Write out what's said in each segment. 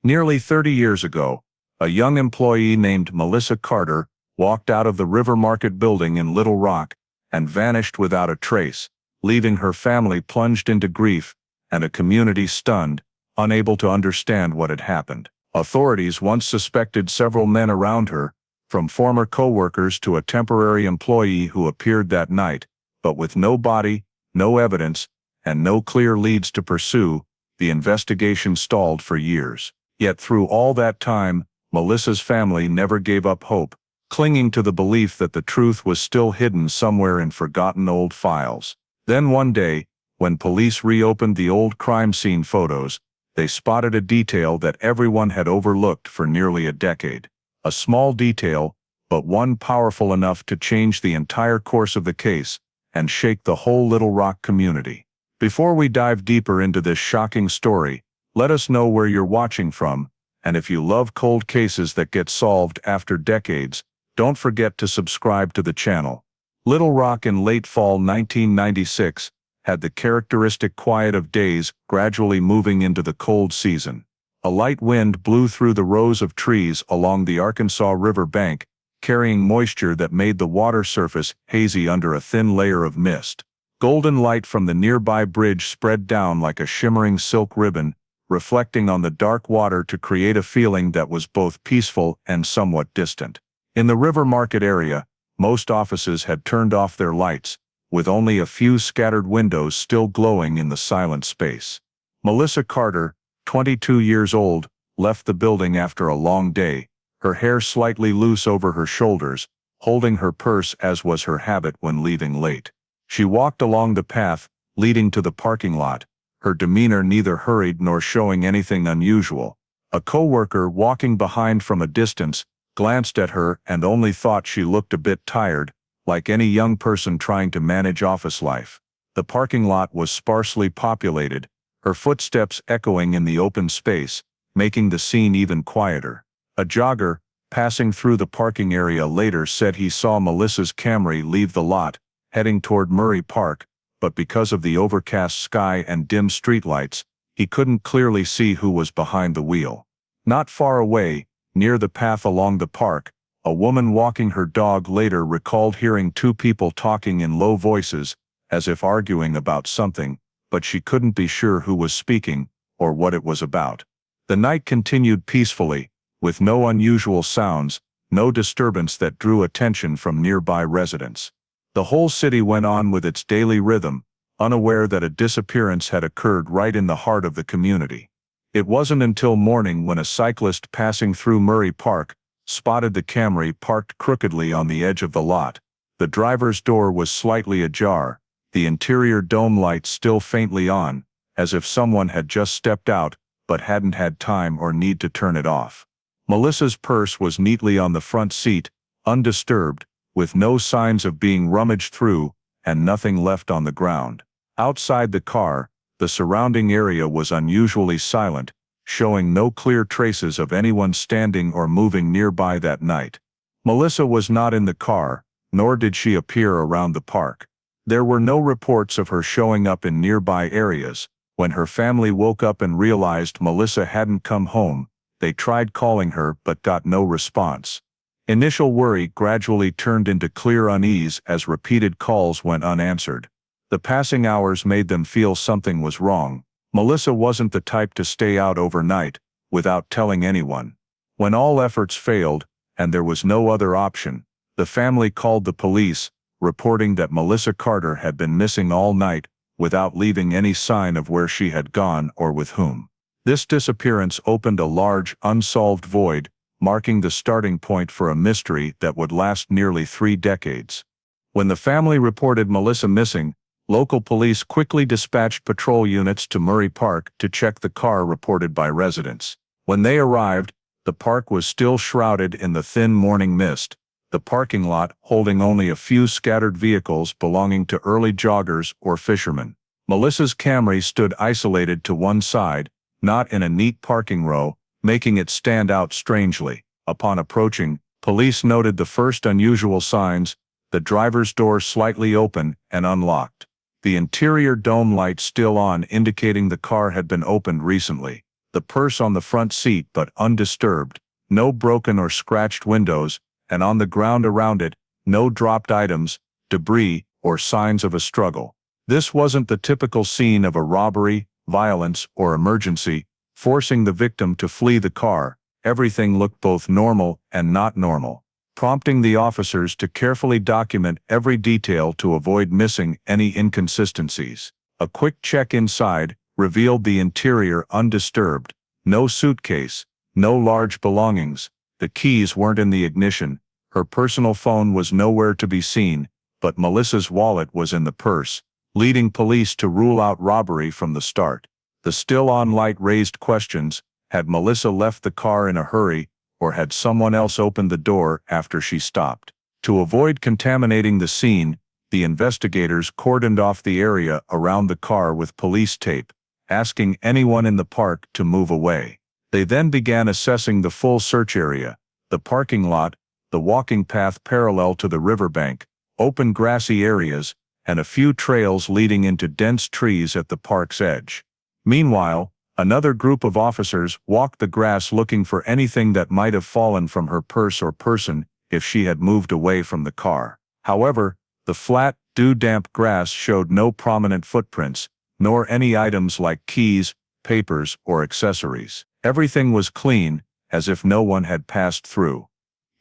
Nearly 30 years ago, a young employee named Melissa Carter walked out of the River Market building in Little Rock and vanished without a trace, leaving her family plunged into grief and a community stunned, unable to understand what had happened. Authorities once suspected several men around her, from former co-workers to a temporary employee who appeared that night, but with no body, no evidence, and no clear leads to pursue, the investigation stalled for years. Yet through all that time, Melissa's family never gave up hope, clinging to the belief that the truth was still hidden somewhere in forgotten old files. Then one day, when police reopened the old crime scene photos, they spotted a detail that everyone had overlooked for nearly a decade. A small detail, but one powerful enough to change the entire course of the case and shake the whole Little Rock community. Before we dive deeper into this shocking story, let us know where you're watching from, and if you love cold cases that get solved after decades, don't forget to subscribe to the channel. Little Rock in late fall 1996 had the characteristic quiet of days gradually moving into the cold season. A light wind blew through the rows of trees along the Arkansas River bank, carrying moisture that made the water surface hazy under a thin layer of mist. Golden light from the nearby bridge spread down like a shimmering silk ribbon, reflecting on the dark water to create a feeling that was both peaceful and somewhat distant. In the River Market area, most offices had turned off their lights, with only a few scattered windows still glowing in the silent space. Melissa Carter, 22 years old, left the building after a long day, her hair slightly loose over her shoulders, holding her purse as was her habit when leaving late. She walked along the path leading to the parking lot, her demeanor neither hurried nor showing anything unusual. A co-worker walking behind from a distance glanced at her and only thought she looked a bit tired, like any young person trying to manage office life. The parking lot was sparsely populated, her footsteps echoing in the open space, making the scene even quieter. A jogger, passing through the parking area later, said he saw Melissa's Camry leave the lot, heading toward Murray Park, but because of the overcast sky and dim streetlights, he couldn't clearly see who was behind the wheel. Not far away, near the path along the park, a woman walking her dog later recalled hearing two people talking in low voices, as if arguing about something, but she couldn't be sure who was speaking or what it was about. The night continued peacefully, with no unusual sounds, no disturbance that drew attention from nearby residents. The whole city went on with its daily rhythm, unaware that a disappearance had occurred right in the heart of the community. It wasn't until morning when a cyclist passing through Murray Park spotted the Camry parked crookedly on the edge of the lot. The driver's door was slightly ajar, the interior dome light still faintly on, as if someone had just stepped out but hadn't had time or need to turn it off. Melissa's purse was neatly on the front seat, undisturbed, with no signs of being rummaged through, and nothing left on the ground. Outside the car, the surrounding area was unusually silent, showing no clear traces of anyone standing or moving nearby that night. Melissa was not in the car, nor did she appear around the park. There were no reports of her showing up in nearby areas. When her family woke up and realized Melissa hadn't come home, they tried calling her but got no response. Initial worry gradually turned into clear unease as repeated calls went unanswered. The passing hours made them feel something was wrong. Melissa wasn't the type to stay out overnight without telling anyone. When all efforts failed, and there was no other option, the family called the police, reporting that Melissa Carter had been missing all night without leaving any sign of where she had gone or with whom. This disappearance opened a large, unsolved void, marking the starting point for a mystery that would last nearly 3 decades. When the family reported Melissa missing, local police quickly dispatched patrol units to Murray Park to check the car reported by residents. When they arrived, the park was still shrouded in the thin morning mist, the parking lot holding only a few scattered vehicles belonging to early joggers or fishermen. Melissa's Camry stood isolated to one side, not in a neat parking row, making it stand out strangely. Upon approaching, police noted the first unusual signs: the driver's door slightly open and unlocked. The interior dome light still on, indicating the car had been opened recently. the purse on the front seat but undisturbed, no broken or scratched windows, and on the ground around it, no dropped items, debris, or signs of a struggle. This wasn't the typical scene of a robbery, violence, or emergency, forcing the victim to flee the car. Everything looked both normal and not normal, prompting the officers to carefully document every detail to avoid missing any inconsistencies. A quick check inside revealed the interior undisturbed, no suitcase, no large belongings, the keys weren't in the ignition, her personal phone was nowhere to be seen, but Melissa's wallet was in the purse, leading police to rule out robbery from the start. The still-on light raised questions: had Melissa left the car in a hurry, or had someone else opened the door after she stopped? To avoid contaminating the scene, the investigators cordoned off the area around the car with police tape, asking anyone in the park to move away. They then began assessing the full search area, the parking lot, the walking path parallel to the riverbank, open grassy areas, and a few trails leading into dense trees at the park's edge. Meanwhile, another group of officers walked the grass looking for anything that might have fallen from her purse or person if she had moved away from the car. However, the flat, dew-damp grass showed no prominent footprints, nor any items like keys, papers, or accessories. Everything was clean, as if no one had passed through.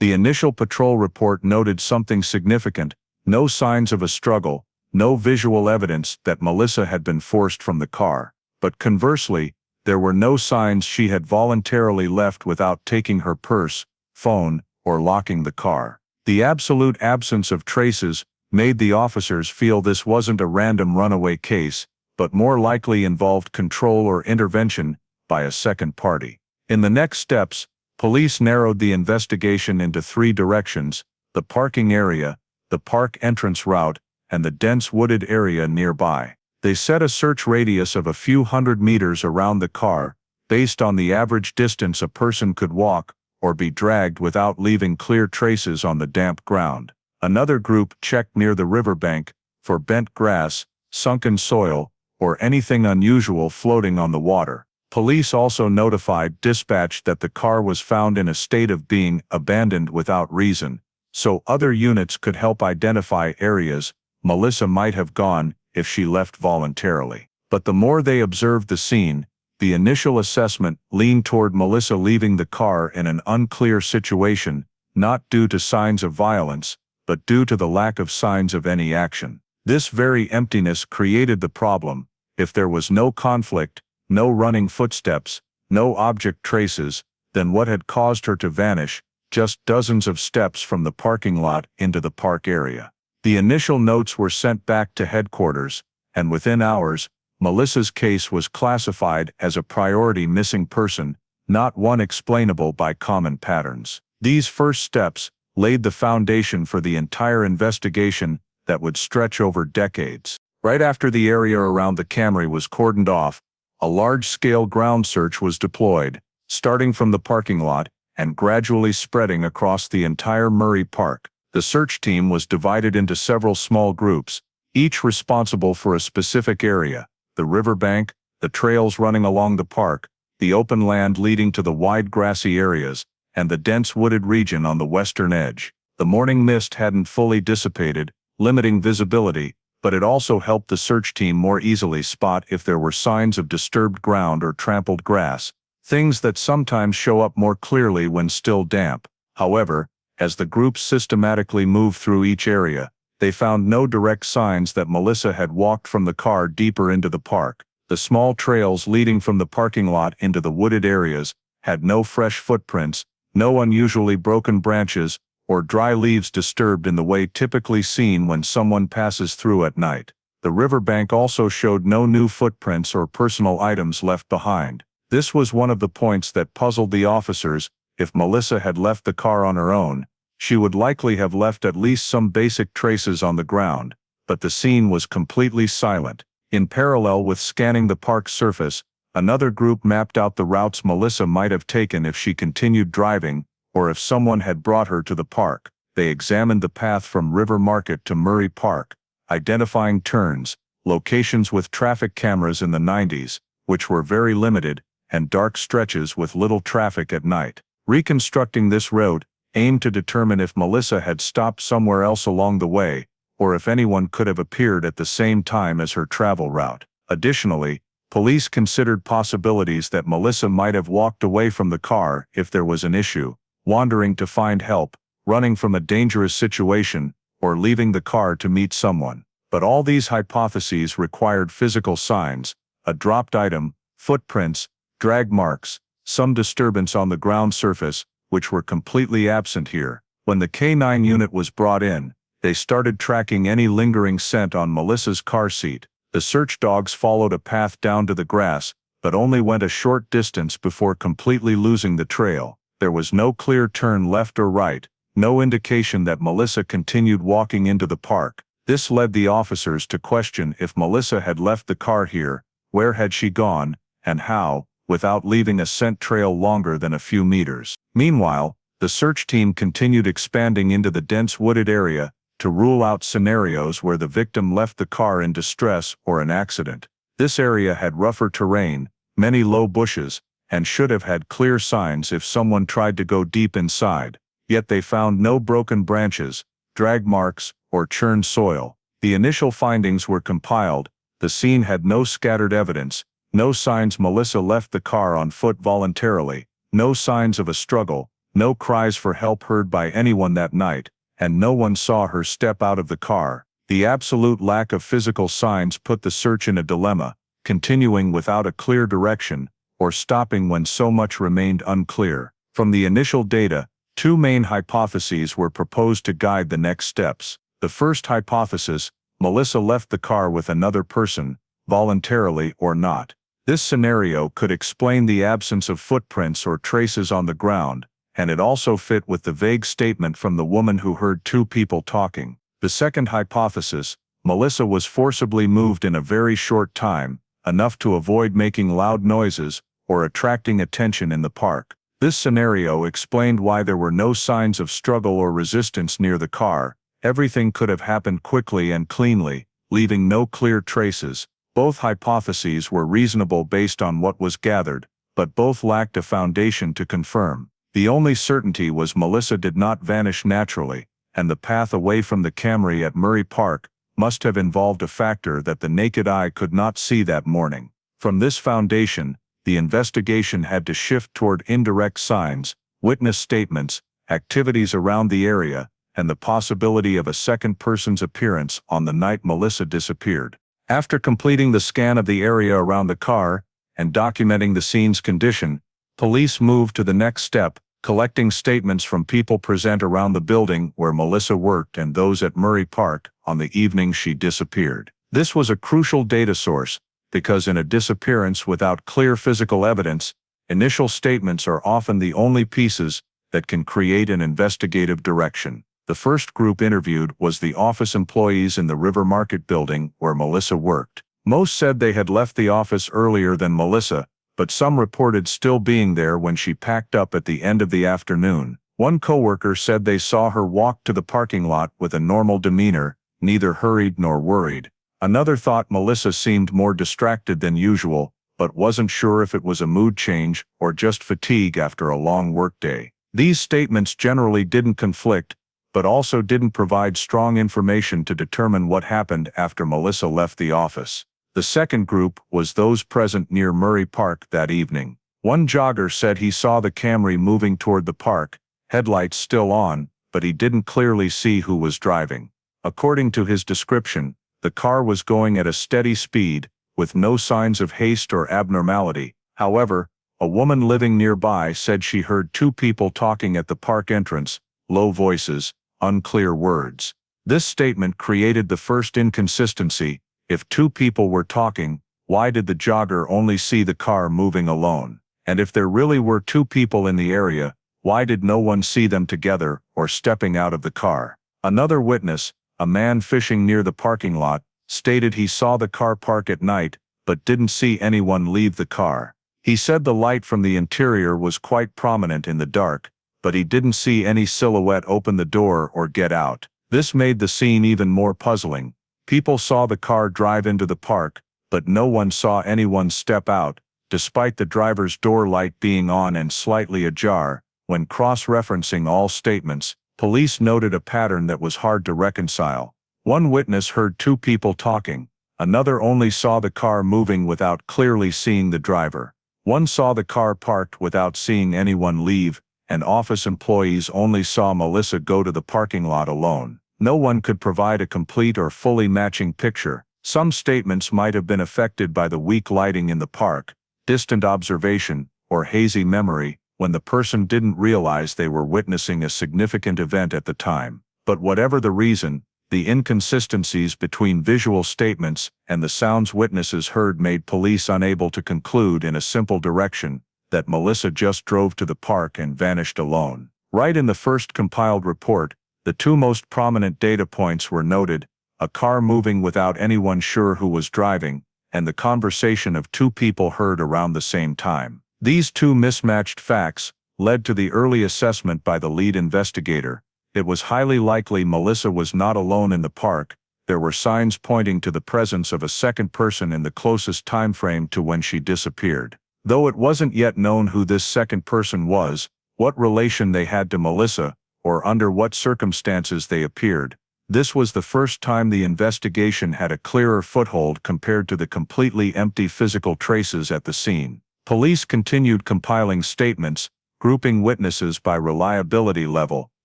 The initial patrol report noted something significant: no signs of a struggle, no visual evidence that Melissa had been forced from the car. But conversely, there were no signs she had voluntarily left without taking her purse, phone, or locking the car. The absolute absence of traces made the officers feel this wasn't a random runaway case, but more likely involved control or intervention by a second party. In the next steps, police narrowed the investigation into 3 directions: the parking area, the park entrance route, and the dense wooded area nearby. They set a search radius of a few hundred meters around the car, based on the average distance a person could walk or be dragged without leaving clear traces on the damp ground. Another group checked near the riverbank for bent grass, sunken soil, or anything unusual floating on the water. Police also notified dispatch that the car was found in a state of being abandoned without reason, so other units could help identify areas Melissa might have gone if she left voluntarily. But the more they observed the scene, the initial assessment leaned toward Melissa leaving the car in an unclear situation, not due to signs of violence, but due to the lack of signs of any action. This very emptiness created the problem. If there was no conflict, no running footsteps, no object traces, then what had caused her to vanish just dozens of steps from the parking lot into the park area? The initial notes were sent back to headquarters, and within hours, Melissa's case was classified as a priority missing person, not one explainable by common patterns. These first steps laid the foundation for the entire investigation that would stretch over decades. Right after the area around the Camry was cordoned off, a large-scale ground search was deployed, starting from the parking lot and gradually spreading across the entire Murray Park. The search team was divided into several small groups, each responsible for a specific area: the riverbank, the trails running along the park, the open land leading to the wide grassy areas, and the dense wooded region on the western edge. The morning mist hadn't fully dissipated, limiting visibility, but it also helped the search team more easily spot if there were signs of disturbed ground or trampled grass, things that sometimes show up more clearly when still damp. However, as the groups systematically moved through each area, they found no direct signs that Melissa had walked from the car deeper into the park. The small trails leading from the parking lot into the wooded areas had no fresh footprints, no unusually broken branches, or dry leaves disturbed in the way typically seen when someone passes through at night. The riverbank also showed no new footprints or personal items left behind. This was one of the points that puzzled the officers. If Melissa had left the car on her own, she would likely have left at least some basic traces on the ground, but the scene was completely silent. In parallel with scanning the park's surface, another group mapped out the routes Melissa might have taken if she continued driving, or if someone had brought her to the park. They examined the path from River Market to Murray Park, identifying turns, locations with traffic cameras in the 90s, which were very limited, and dark stretches with little traffic at night. Reconstructing this route aimed to determine if Melissa had stopped somewhere else along the way, or if anyone could have appeared at the same time as her travel route. Additionally, police considered possibilities that Melissa might have walked away from the car if there was an issue, wandering to find help, running from a dangerous situation, or leaving the car to meet someone. But all these hypotheses required physical signs: a dropped item, footprints, drag marks, some disturbance on the ground surface, which were completely absent here. When the K9 unit was brought in, they started tracking any lingering scent on Melissa's car seat. The search dogs followed a path down to the grass, but only went a short distance before completely losing the trail. There was no clear turn left or right, no indication that Melissa continued walking into the park. This led the officers to question if Melissa had left the car here, where had she gone, and how, without leaving a scent trail longer than a few meters. Meanwhile, the search team continued expanding into the dense wooded area to rule out scenarios where the victim left the car in distress or an accident. This area had rougher terrain, many low bushes, and should have had clear signs if someone tried to go deep inside. Yet they found no broken branches, drag marks, or churned soil. The initial findings were compiled. The scene had no scattered evidence, no signs Melissa left the car on foot voluntarily, no signs of a struggle, no cries for help heard by anyone that night, and no one saw her step out of the car. The absolute lack of physical signs put the search in a dilemma, continuing without a clear direction, or stopping when so much remained unclear. From the initial data, two main hypotheses were proposed to guide the next steps. The first hypothesis: Melissa left the car with another person, voluntarily or not. This scenario could explain the absence of footprints or traces on the ground, and it also fit with the vague statement from the woman who heard two people talking. The second hypothesis: Melissa was forcibly moved in a very short time, enough to avoid making loud noises or attracting attention in the park. This scenario explained why there were no signs of struggle or resistance near the car. Everything could have happened quickly and cleanly, leaving no clear traces. Both hypotheses were reasonable based on what was gathered, but both lacked a foundation to confirm. The only certainty was Melissa did not vanish naturally, and the path away from the Camry at Murray Park must have involved a factor that the naked eye could not see that morning. From this foundation, the investigation had to shift toward indirect signs, witness statements, activities around the area, and the possibility of a second person's appearance on the night Melissa disappeared. After completing the scan of the area around the car and documenting the scene's condition, police moved to the next step, collecting statements from people present around the building where Melissa worked and those at Murray Park on the evening she disappeared. This was a crucial data source, because in a disappearance without clear physical evidence, initial statements are often the only pieces that can create an investigative direction. The first group interviewed was the office employees in the River Market building where Melissa worked. Most said they had left the office earlier than Melissa, but some reported still being there when she packed up at the end of the afternoon. One coworker said they saw her walk to the parking lot with a normal demeanor, neither hurried nor worried. Another thought Melissa seemed more distracted than usual, but wasn't sure if it was a mood change or just fatigue after a long workday. These statements generally didn't conflict, but also didn't provide strong information to determine what happened after Melissa left the office. The second group was those present near Murray Park that evening. One jogger said he saw the Camry moving toward the park, headlights still on, but he didn't clearly see who was driving. According to his description, the car was going at a steady speed, with no signs of haste or abnormality. However, a woman living nearby said she heard two people talking at the park entrance, low voices, unclear words. This statement created the first inconsistency. If two people were talking, why did the jogger only see the car moving alone? And if there really were two people in the area, why did no one see them together or stepping out of the car? Another witness, a man fishing near the parking lot, stated he saw the car park at night, but didn't see anyone leave the car. He said the light from the interior was quite prominent in the dark, but he didn't see any silhouette open the door or get out. This made the scene even more puzzling. People saw the car drive into the park, but no one saw anyone step out, despite the driver's door light being on and slightly ajar. When cross-referencing all statements, police noted a pattern that was hard to reconcile. One witness heard two people talking. Another only saw the car moving without clearly seeing the driver. One saw the car parked without seeing anyone leave, and office employees only saw Melissa go to the parking lot alone. No one could provide a complete or fully matching picture. Some statements might have been affected by the weak lighting in the park, distant observation, or hazy memory, when the person didn't realize they were witnessing a significant event at the time. But whatever the reason, the inconsistencies between visual statements and the sounds witnesses heard made police unable to conclude in a simple direction that Melissa just drove to the park and vanished alone. Right in the first compiled report, the two most prominent data points were noted: a car moving without anyone sure who was driving, and the conversation of two people heard around the same time. These two mismatched facts led to the early assessment by the lead investigator. It was highly likely Melissa was not alone in the park. There were signs pointing to the presence of a second person in the closest time frame to when she disappeared. Though it wasn't yet known who this second person was, what relation they had to Melissa, or under what circumstances they appeared, this was the first time the investigation had a clearer foothold compared to the completely empty physical traces at the scene. Police continued compiling statements, grouping witnesses by reliability level,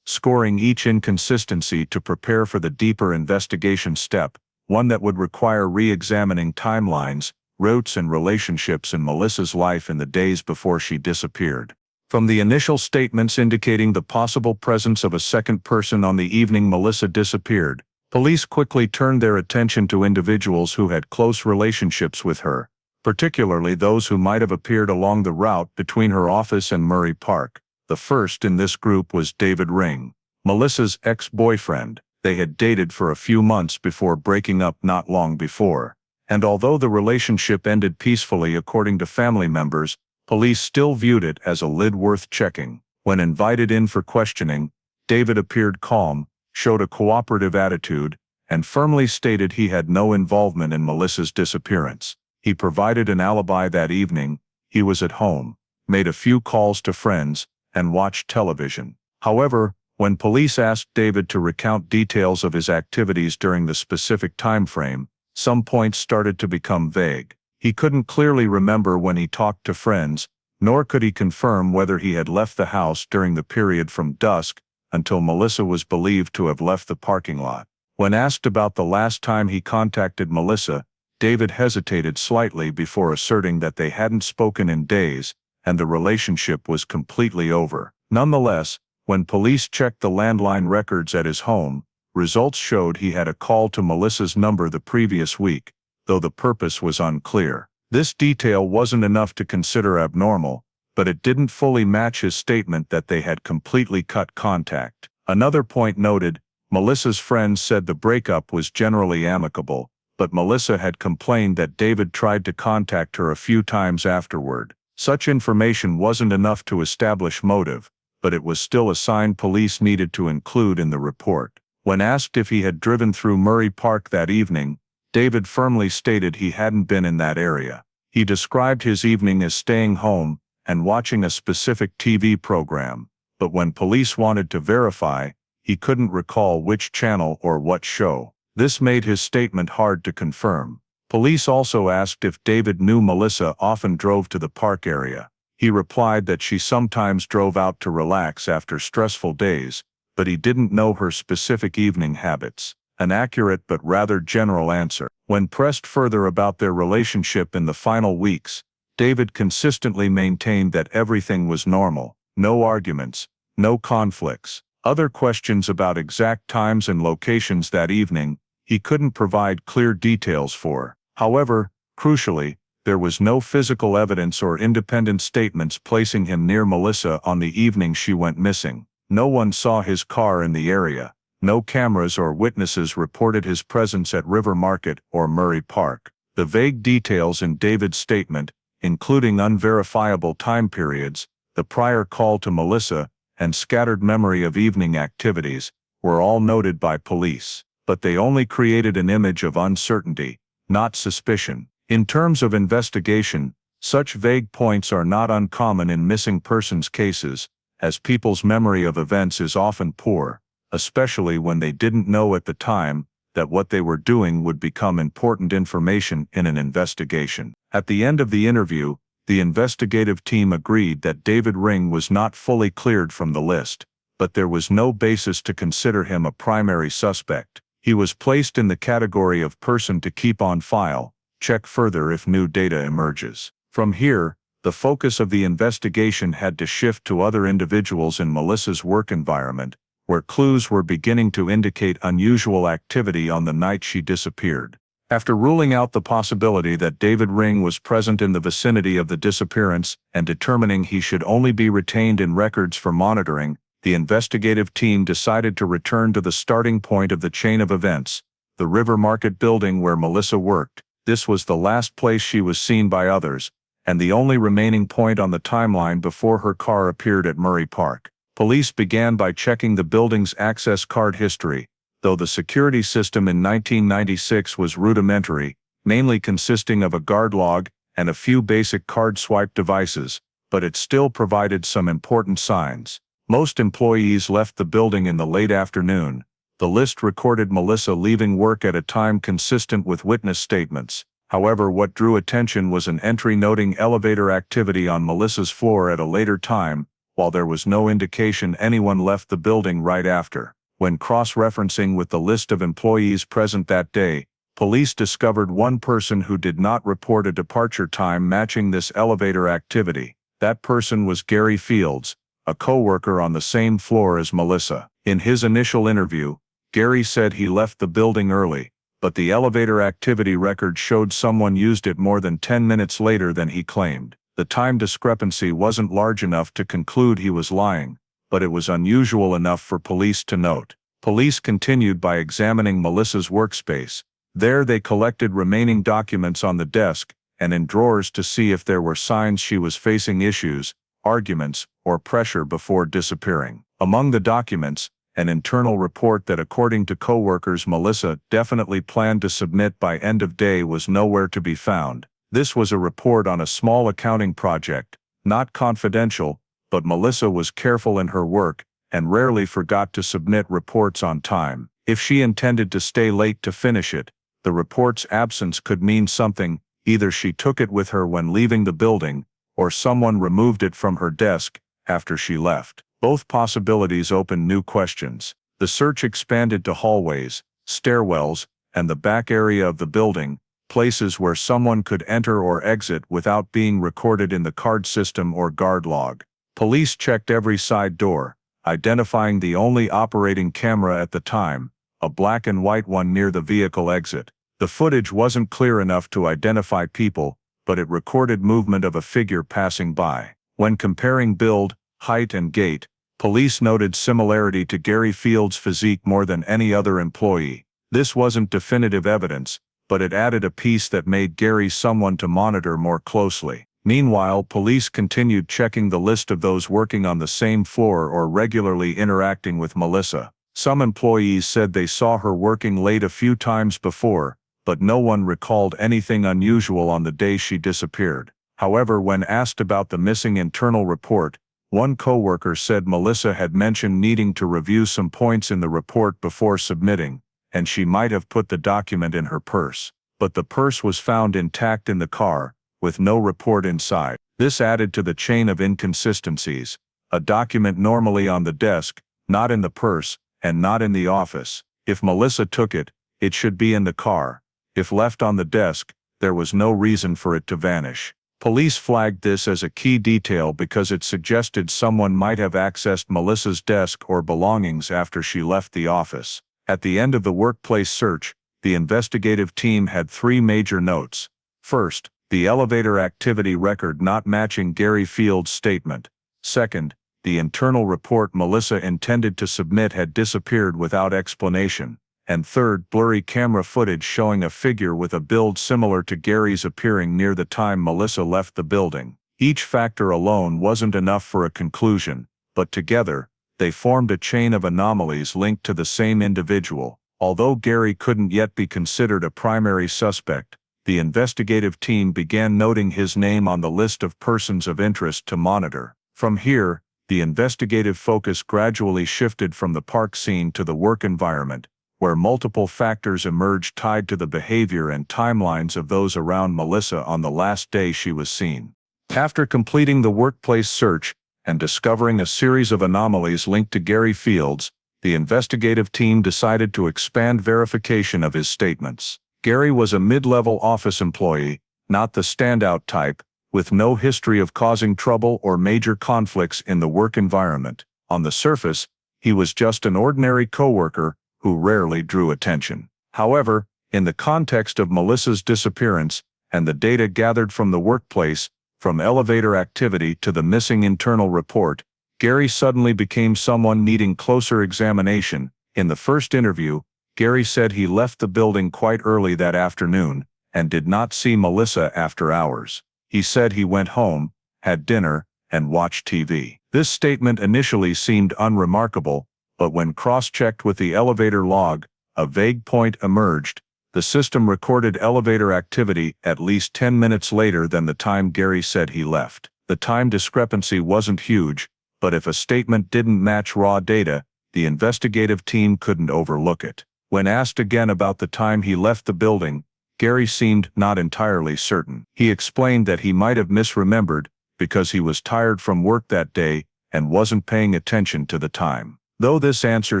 scoring each inconsistency to prepare for the deeper investigation step, one that would require re-examining timelines, routes and relationships in Melissa's life in the days before she disappeared. From the initial statements indicating the possible presence of a second person on the evening Melissa disappeared, police quickly turned their attention to individuals who had close relationships with her, particularly those who might have appeared along the route between her office and Murray Park. The first in this group was David Ring, Melissa's ex-boyfriend. They had dated for a few months before breaking up not long before, and although the relationship ended peacefully according to family members, police still viewed it as a lid worth checking. When invited in for questioning, David appeared calm, showed a cooperative attitude, and firmly stated he had no involvement in Melissa's disappearance. He provided an alibi that evening. He was at home, made a few calls to friends, and watched television. However, when police asked David to recount details of his activities during the specific time frame, some points started to become vague. He couldn't clearly remember when he talked to friends, nor could he confirm whether he had left the house during the period from dusk until Melissa was believed to have left the parking lot. When asked about the last time he contacted Melissa, David hesitated slightly before asserting that they hadn't spoken in days, and the relationship was completely over. Nonetheless, when police checked the landline records at his home, results showed he had a call to Melissa's number the previous week, though the purpose was unclear. This detail wasn't enough to consider abnormal, but it didn't fully match his statement that they had completely cut contact. Another point noted: Melissa's friends said the breakup was generally amicable, but Melissa had complained that David tried to contact her a few times afterward. Such information wasn't enough to establish motive, but it was still a sign police needed to include in the report. When asked if he had driven through Murray Park that evening, David firmly stated he hadn't been in that area. He described his evening as staying home and watching a specific TV program, but when police wanted to verify, he couldn't recall which channel or what show. This made his statement hard to confirm. Police also asked if David knew Melissa often drove to the park area. He replied that she sometimes drove out to relax after stressful days, but he didn't know her specific evening habits. An accurate but rather general answer. When pressed further about their relationship in the final weeks, David consistently maintained that everything was normal, no arguments, no conflicts. Other questions about exact times and locations that evening, he couldn't provide clear details for. However, crucially, there was no physical evidence or independent statements placing him near Melissa on the evening she went missing. No one saw his car in the area. No cameras or witnesses reported his presence at River Market or Murray Park. The vague details in David's statement, including unverifiable time periods, the prior call to Melissa, and scattered memory of evening activities, were all noted by police. But they only created an image of uncertainty, not suspicion. In terms of investigation, Such vague points are not uncommon in missing persons cases, as people's memory of events is often poor, especially when they didn't know at the time that what they were doing would become important information in an investigation. At the end of the interview, the investigative team agreed that David Ring was not fully cleared from the list, but there was no basis to consider him a primary suspect. He was placed in the category of person to keep on file, check further if new data emerges. From here, the focus of the investigation had to shift to other individuals in Melissa's work environment, where clues were beginning to indicate unusual activity on the night she disappeared. After ruling out the possibility that David Ring was present in the vicinity of the disappearance and determining he should only be retained in records for monitoring, the investigative team decided to return to the starting point of the chain of events, the River Market building where Melissa worked. This was the last place she was seen by others, and the only remaining point on the timeline before her car appeared at Murray Park. Police began by checking the building's access card history, though the security system in 1996 was rudimentary, mainly consisting of a guard log and a few basic card swipe devices, but it still provided some important signs. Most employees left the building in the late afternoon. The list recorded Melissa leaving work at a time consistent with witness statements. However, what drew attention was an entry noting elevator activity on Melissa's floor at a later time, while there was no indication anyone left the building right after. When cross-referencing with the list of employees present that day, police discovered one person who did not report a departure time matching this elevator activity. That person was Gary Fields, a co-worker on the same floor as Melissa. In his initial interview, Gary said he left the building early, but the elevator activity record showed someone used it more than 10 minutes later than he claimed. The time discrepancy wasn't large enough to conclude he was lying, but it was unusual enough for police to note. Police continued by examining Melissa's workspace. There they collected remaining documents on the desk and in drawers to see if there were signs she was facing issues, arguments, or pressure before disappearing. Among the documents, an internal report that according to co-workers Melissa definitely planned to submit by end of day was nowhere to be found. This was a report on a small accounting project, not confidential, but Melissa was careful in her work and rarely forgot to submit reports on time. If she intended to stay late to finish it, the report's absence could mean something: either she took it with her when leaving the building, or someone removed it from her desk after she left. Both possibilities opened new questions. The search expanded to hallways, stairwells, and the back area of the building, places where someone could enter or exit without being recorded in the card system or guard log. Police checked every side door, identifying the only operating camera at the time, a black and white one near the vehicle exit. The footage wasn't clear enough to identify people, but it recorded movement of a figure passing by. When comparing build, height, and gait, police noted similarity to Gary Fields' physique more than any other employee. This wasn't definitive evidence, but it added a piece that made Gary someone to monitor more closely. Meanwhile, police continued checking the list of those working on the same floor or regularly interacting with Melissa. Some employees said they saw her working late a few times before, but no one recalled anything unusual on the day she disappeared. However, when asked about the missing internal report, one coworker said Melissa had mentioned needing to review some points in the report before submitting, and she might have put the document in her purse. But the purse was found intact in the car, with no report inside. This added to the chain of inconsistencies: a document normally on the desk, not in the purse, and not in the office. If Melissa took it, it should be in the car. If left on the desk, there was no reason for it to vanish. Police flagged this as a key detail because it suggested someone might have accessed Melissa's desk or belongings after she left the office. At the end of the workplace search, the investigative team had 3 major notes. First, the elevator activity record not matching Gary Fields' statement. Second, the internal report Melissa intended to submit had disappeared without explanation. And third, blurry camera footage showing a figure with a build similar to Gary's appearing near the time Melissa left the building. Each factor alone wasn't enough for a conclusion, but together, they formed a chain of anomalies linked to the same individual. Although Gary couldn't yet be considered a primary suspect, the investigative team began noting his name on the list of persons of interest to monitor. From here, the investigative focus gradually shifted from the park scene to the work environment, where multiple factors emerged tied to the behavior and timelines of those around Melissa on the last day she was seen. After completing the workplace search and discovering a series of anomalies linked to Gary Fields, the investigative team decided to expand verification of his statements. Gary was a mid-level office employee, not the standout type, with no history of causing trouble or major conflicts in the work environment. On the surface, he was just an ordinary coworker who rarely drew attention. However, in the context of Melissa's disappearance and the data gathered from the workplace, from elevator activity to the missing internal report, Gary suddenly became someone needing closer examination. In the first interview, Gary said he left the building quite early that afternoon and did not see Melissa after hours. He said he went home, had dinner, and watched TV. This statement initially seemed unremarkable, but when cross-checked with the elevator log, a vague point emerged. The system recorded elevator activity at least 10 minutes later than the time Gary said he left. The time discrepancy wasn't huge, but if a statement didn't match raw data, the investigative team couldn't overlook it. When asked again about the time he left the building, Gary seemed not entirely certain. He explained that he might have misremembered because he was tired from work that day and wasn't paying attention to the time. Though this answer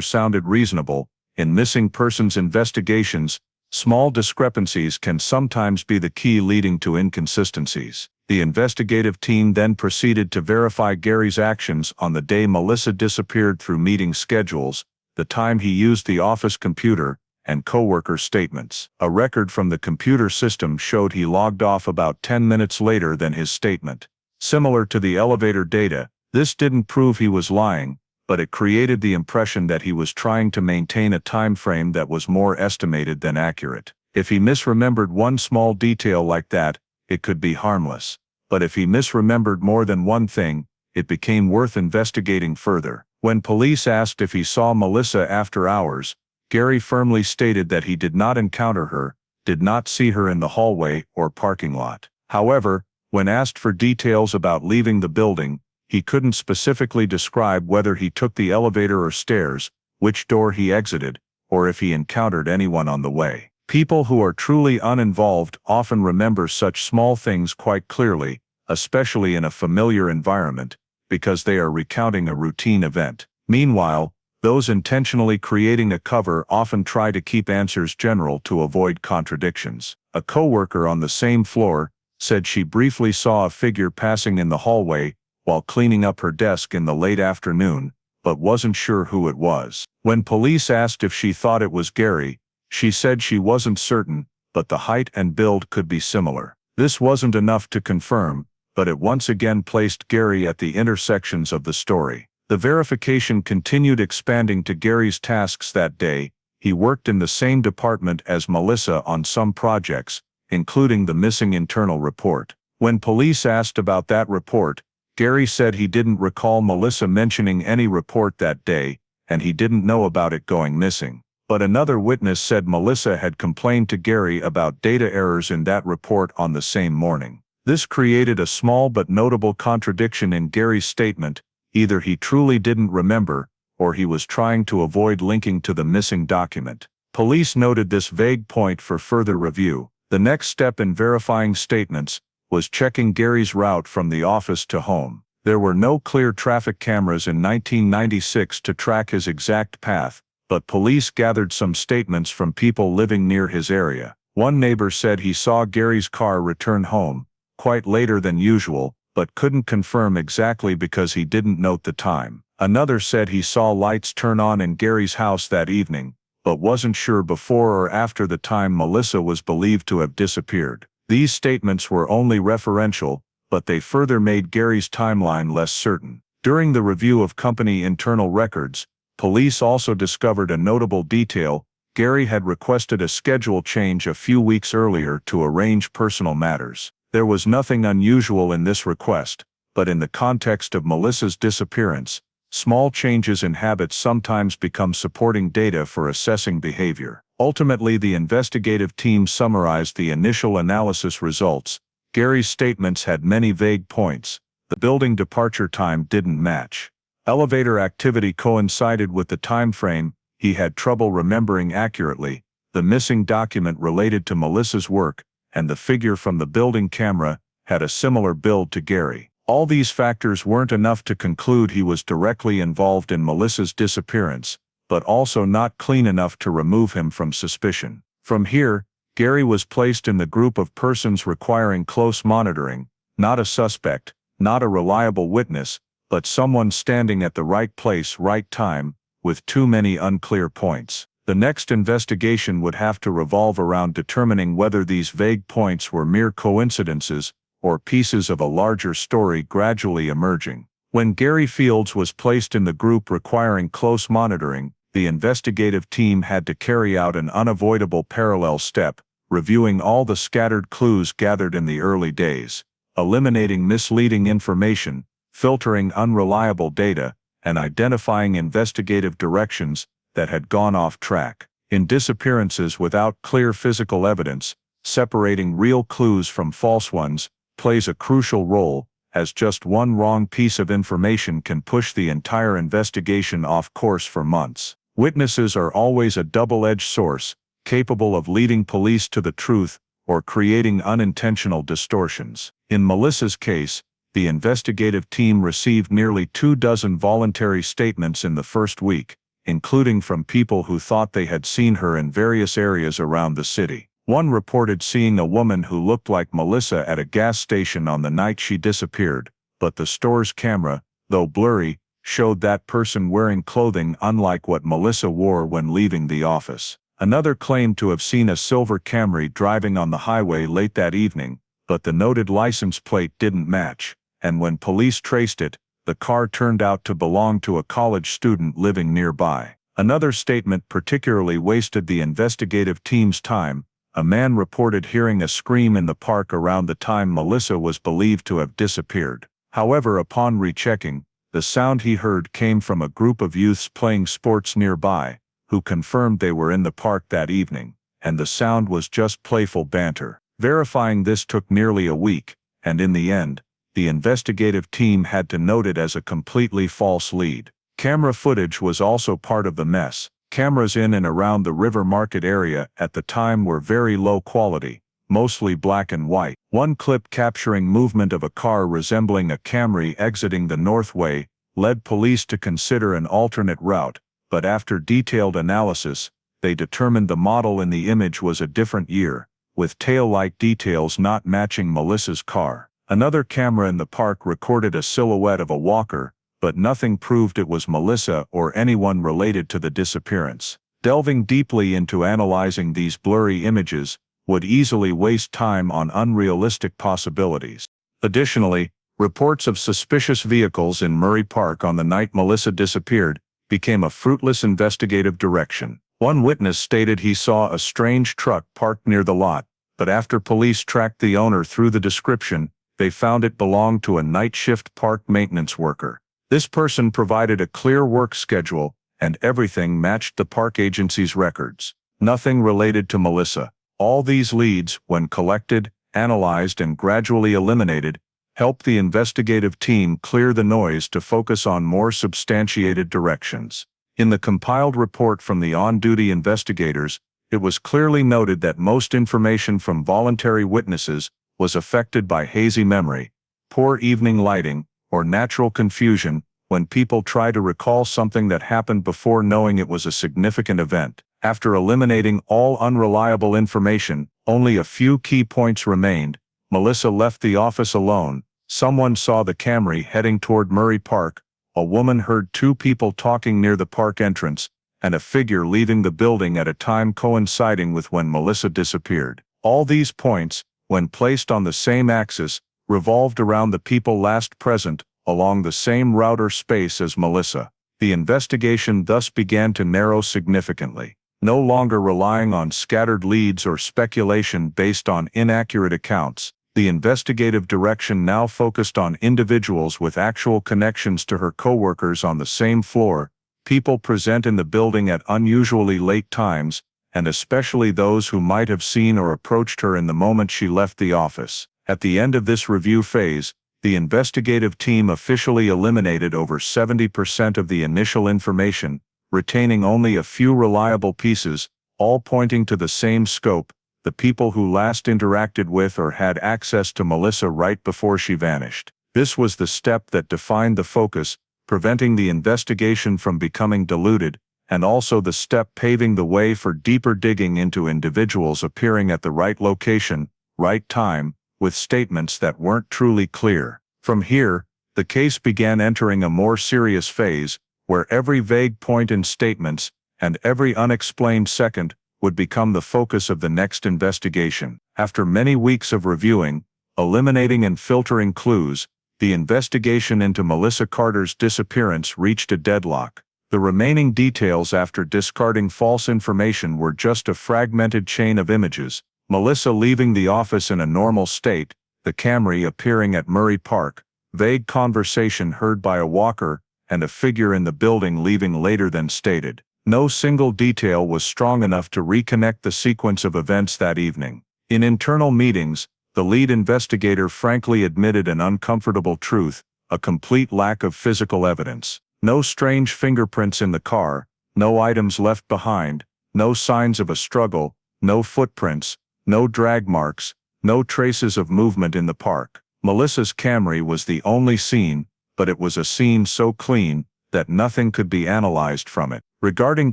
sounded reasonable, in missing persons investigations, small discrepancies can sometimes be the key leading to inconsistencies. The investigative team then proceeded to verify Gary's actions on the day Melissa disappeared through meeting schedules, the time he used the office computer, and coworker statements. A record from the computer system showed he logged off about 10 minutes later than his statement. Similar to the elevator data, this didn't prove he was lying, but it created the impression that he was trying to maintain a time frame that was more estimated than accurate. If he misremembered one small detail like that, it could be harmless. But if he misremembered more than one thing, it became worth investigating further. When police asked if he saw Melissa after hours, Gary firmly stated that he did not encounter her, did not see her in the hallway or parking lot. However, when asked for details about leaving the building, he couldn't specifically describe whether he took the elevator or stairs, which door he exited, or if he encountered anyone on the way. People who are truly uninvolved often remember such small things quite clearly, especially in a familiar environment, because they are recounting a routine event. Meanwhile, those intentionally creating a cover often try to keep answers general to avoid contradictions. A coworker on the same floor said she briefly saw a figure passing in the hallway while cleaning up her desk in the late afternoon, but wasn't sure who it was. When police asked if she thought it was Gary, she said she wasn't certain, but the height and build could be similar. This wasn't enough to confirm, but it once again placed Gary at the intersections of the story. The verification continued expanding to Gary's tasks that day. He worked in the same department as Melissa on some projects, including the missing internal report. When police asked about that report, Gary said he didn't recall Melissa mentioning any report that day, and he didn't know about it going missing. But another witness said Melissa had complained to Gary about data errors in that report on the same morning. This created a small but notable contradiction in Gary's statement. Either he truly didn't remember, or he was trying to avoid linking to the missing document. Police noted this vague point for further review. The next step in verifying statements was checking Gary's route from the office to home. There were no clear traffic cameras in 1996 to track his exact path, but police gathered some statements from people living near his area. One neighbor said he saw Gary's car return home, quite later than usual, but couldn't confirm exactly because he didn't note the time. Another said he saw lights turn on in Gary's house that evening, but wasn't sure before or after the time Melissa was believed to have disappeared. These statements were only referential, but they further made Gary's timeline less certain. During the review of company internal records, police also discovered a notable detail. Gary had requested a schedule change a few weeks earlier to arrange personal matters. There was nothing unusual in this request, but in the context of Melissa's disappearance, small changes in habits sometimes become supporting data for assessing behavior. Ultimately, the investigative team summarized the initial analysis results. Gary's statements had many vague points. The building departure time didn't match. Elevator activity coincided with the time frame he had trouble remembering accurately. The missing document related to Melissa's work, and the figure from the building camera had a similar build to Gary. All these factors weren't enough to conclude he was directly involved in Melissa's disappearance, but also not clean enough to remove him from suspicion. From here, Gary was placed in the group of persons requiring close monitoring, not a suspect, not a reliable witness, but someone standing at the right place, right time, with too many unclear points. The next investigation would have to revolve around determining whether these vague points were mere coincidences or pieces of a larger story gradually emerging. When Gary Fields was placed in the group requiring close monitoring, the investigative team had to carry out an unavoidable parallel step, reviewing all the scattered clues gathered in the early days, eliminating misleading information, filtering unreliable data, and identifying investigative directions that had gone off track. In disappearances without clear physical evidence, separating real clues from false ones plays a crucial role, as just one wrong piece of information can push the entire investigation off course for months. Witnesses are always a double-edged source, capable of leading police to the truth or creating unintentional distortions. In Melissa's case, the investigative team received nearly 24 voluntary statements in the first week, including from people who thought they had seen her in various areas around the city. One reported seeing a woman who looked like Melissa at a gas station on the night she disappeared, but the store's camera, though blurry, showed that person wearing clothing unlike what Melissa wore when leaving the office. Another claimed to have seen a silver Camry driving on the highway late that evening, but the noted license plate didn't match, and when police traced it, the car turned out to belong to a college student living nearby. Another statement particularly wasted the investigative team's time. A man reported hearing a scream in the park around the time Melissa was believed to have disappeared. However, upon rechecking, the sound he heard came from a group of youths playing sports nearby, who confirmed they were in the park that evening, and the sound was just playful banter. Verifying this took nearly a week, and in the end, the investigative team had to note it as a completely false lead. Camera footage was also part of the mess. Cameras in and around the River Market area at the time were very low quality, mostly black and white. One clip capturing movement of a car resembling a Camry exiting the Northway led police to consider an alternate route, but after detailed analysis, they determined the model in the image was a different year, with tail-light details not matching Melissa's car. Another camera in the park recorded a silhouette of a walker, but nothing proved it was Melissa or anyone related to the disappearance. Delving deeply into analyzing these blurry images would easily waste time on unrealistic possibilities. Additionally, reports of suspicious vehicles in Murray Park on the night Melissa disappeared became a fruitless investigative direction. One witness stated he saw a strange truck parked near the lot, but after police tracked the owner through the description, they found it belonged to a night shift park maintenance worker. This person provided a clear work schedule, and everything matched the park agency's records. Nothing related to Melissa. All these leads, when collected, analyzed, and gradually eliminated, helped the investigative team clear the noise to focus on more substantiated directions. In the compiled report from the on-duty investigators, it was clearly noted that most information from voluntary witnesses was affected by hazy memory, poor evening lighting, or natural confusion when people try to recall something that happened before knowing it was a significant event. After eliminating all unreliable information, only a few key points remained. Melissa left the office alone. Someone saw the Camry heading toward Murray Park. A woman heard two people talking near the park entrance, and a figure leaving the building at a time coinciding with when Melissa disappeared. All these points, when placed on the same axis, revolved around the people last present along the same route or space as Melissa. The investigation thus began to narrow significantly, no longer relying on scattered leads or speculation based on inaccurate accounts. The investigative direction now focused on individuals with actual connections to her coworkers on the same floor, people present in the building at unusually late times, and especially those who might have seen or approached her in the moment she left the office. At the end of this review phase, the investigative team officially eliminated over 70% of the initial information, retaining only a few reliable pieces, all pointing to the same scope: the people who last interacted with or had access to Melissa right before she vanished. This was the step that defined the focus, preventing the investigation from becoming diluted, and also the step paving the way for deeper digging into individuals appearing at the right location, right time, with statements that weren't truly clear. From here, the case began entering a more serious phase, where every vague point in statements, and every unexplained second, would become the focus of the next investigation. After many weeks of reviewing, eliminating and filtering clues, the investigation into Melissa Carter's disappearance reached a deadlock. The remaining details after discarding false information were just a fragmented chain of images: Melissa leaving the office in a normal state, the Camry appearing at Murray Park, vague conversation heard by a walker, and a figure in the building leaving later than stated. No single detail was strong enough to reconnect the sequence of events that evening. In internal meetings, the lead investigator frankly admitted an uncomfortable truth: a complete lack of physical evidence. No strange fingerprints in the car, no items left behind, no signs of a struggle, no footprints, no drag marks, no traces of movement in the park. Melissa's Camry was the only scene, but it was a scene so clean that nothing could be analyzed from it. Regarding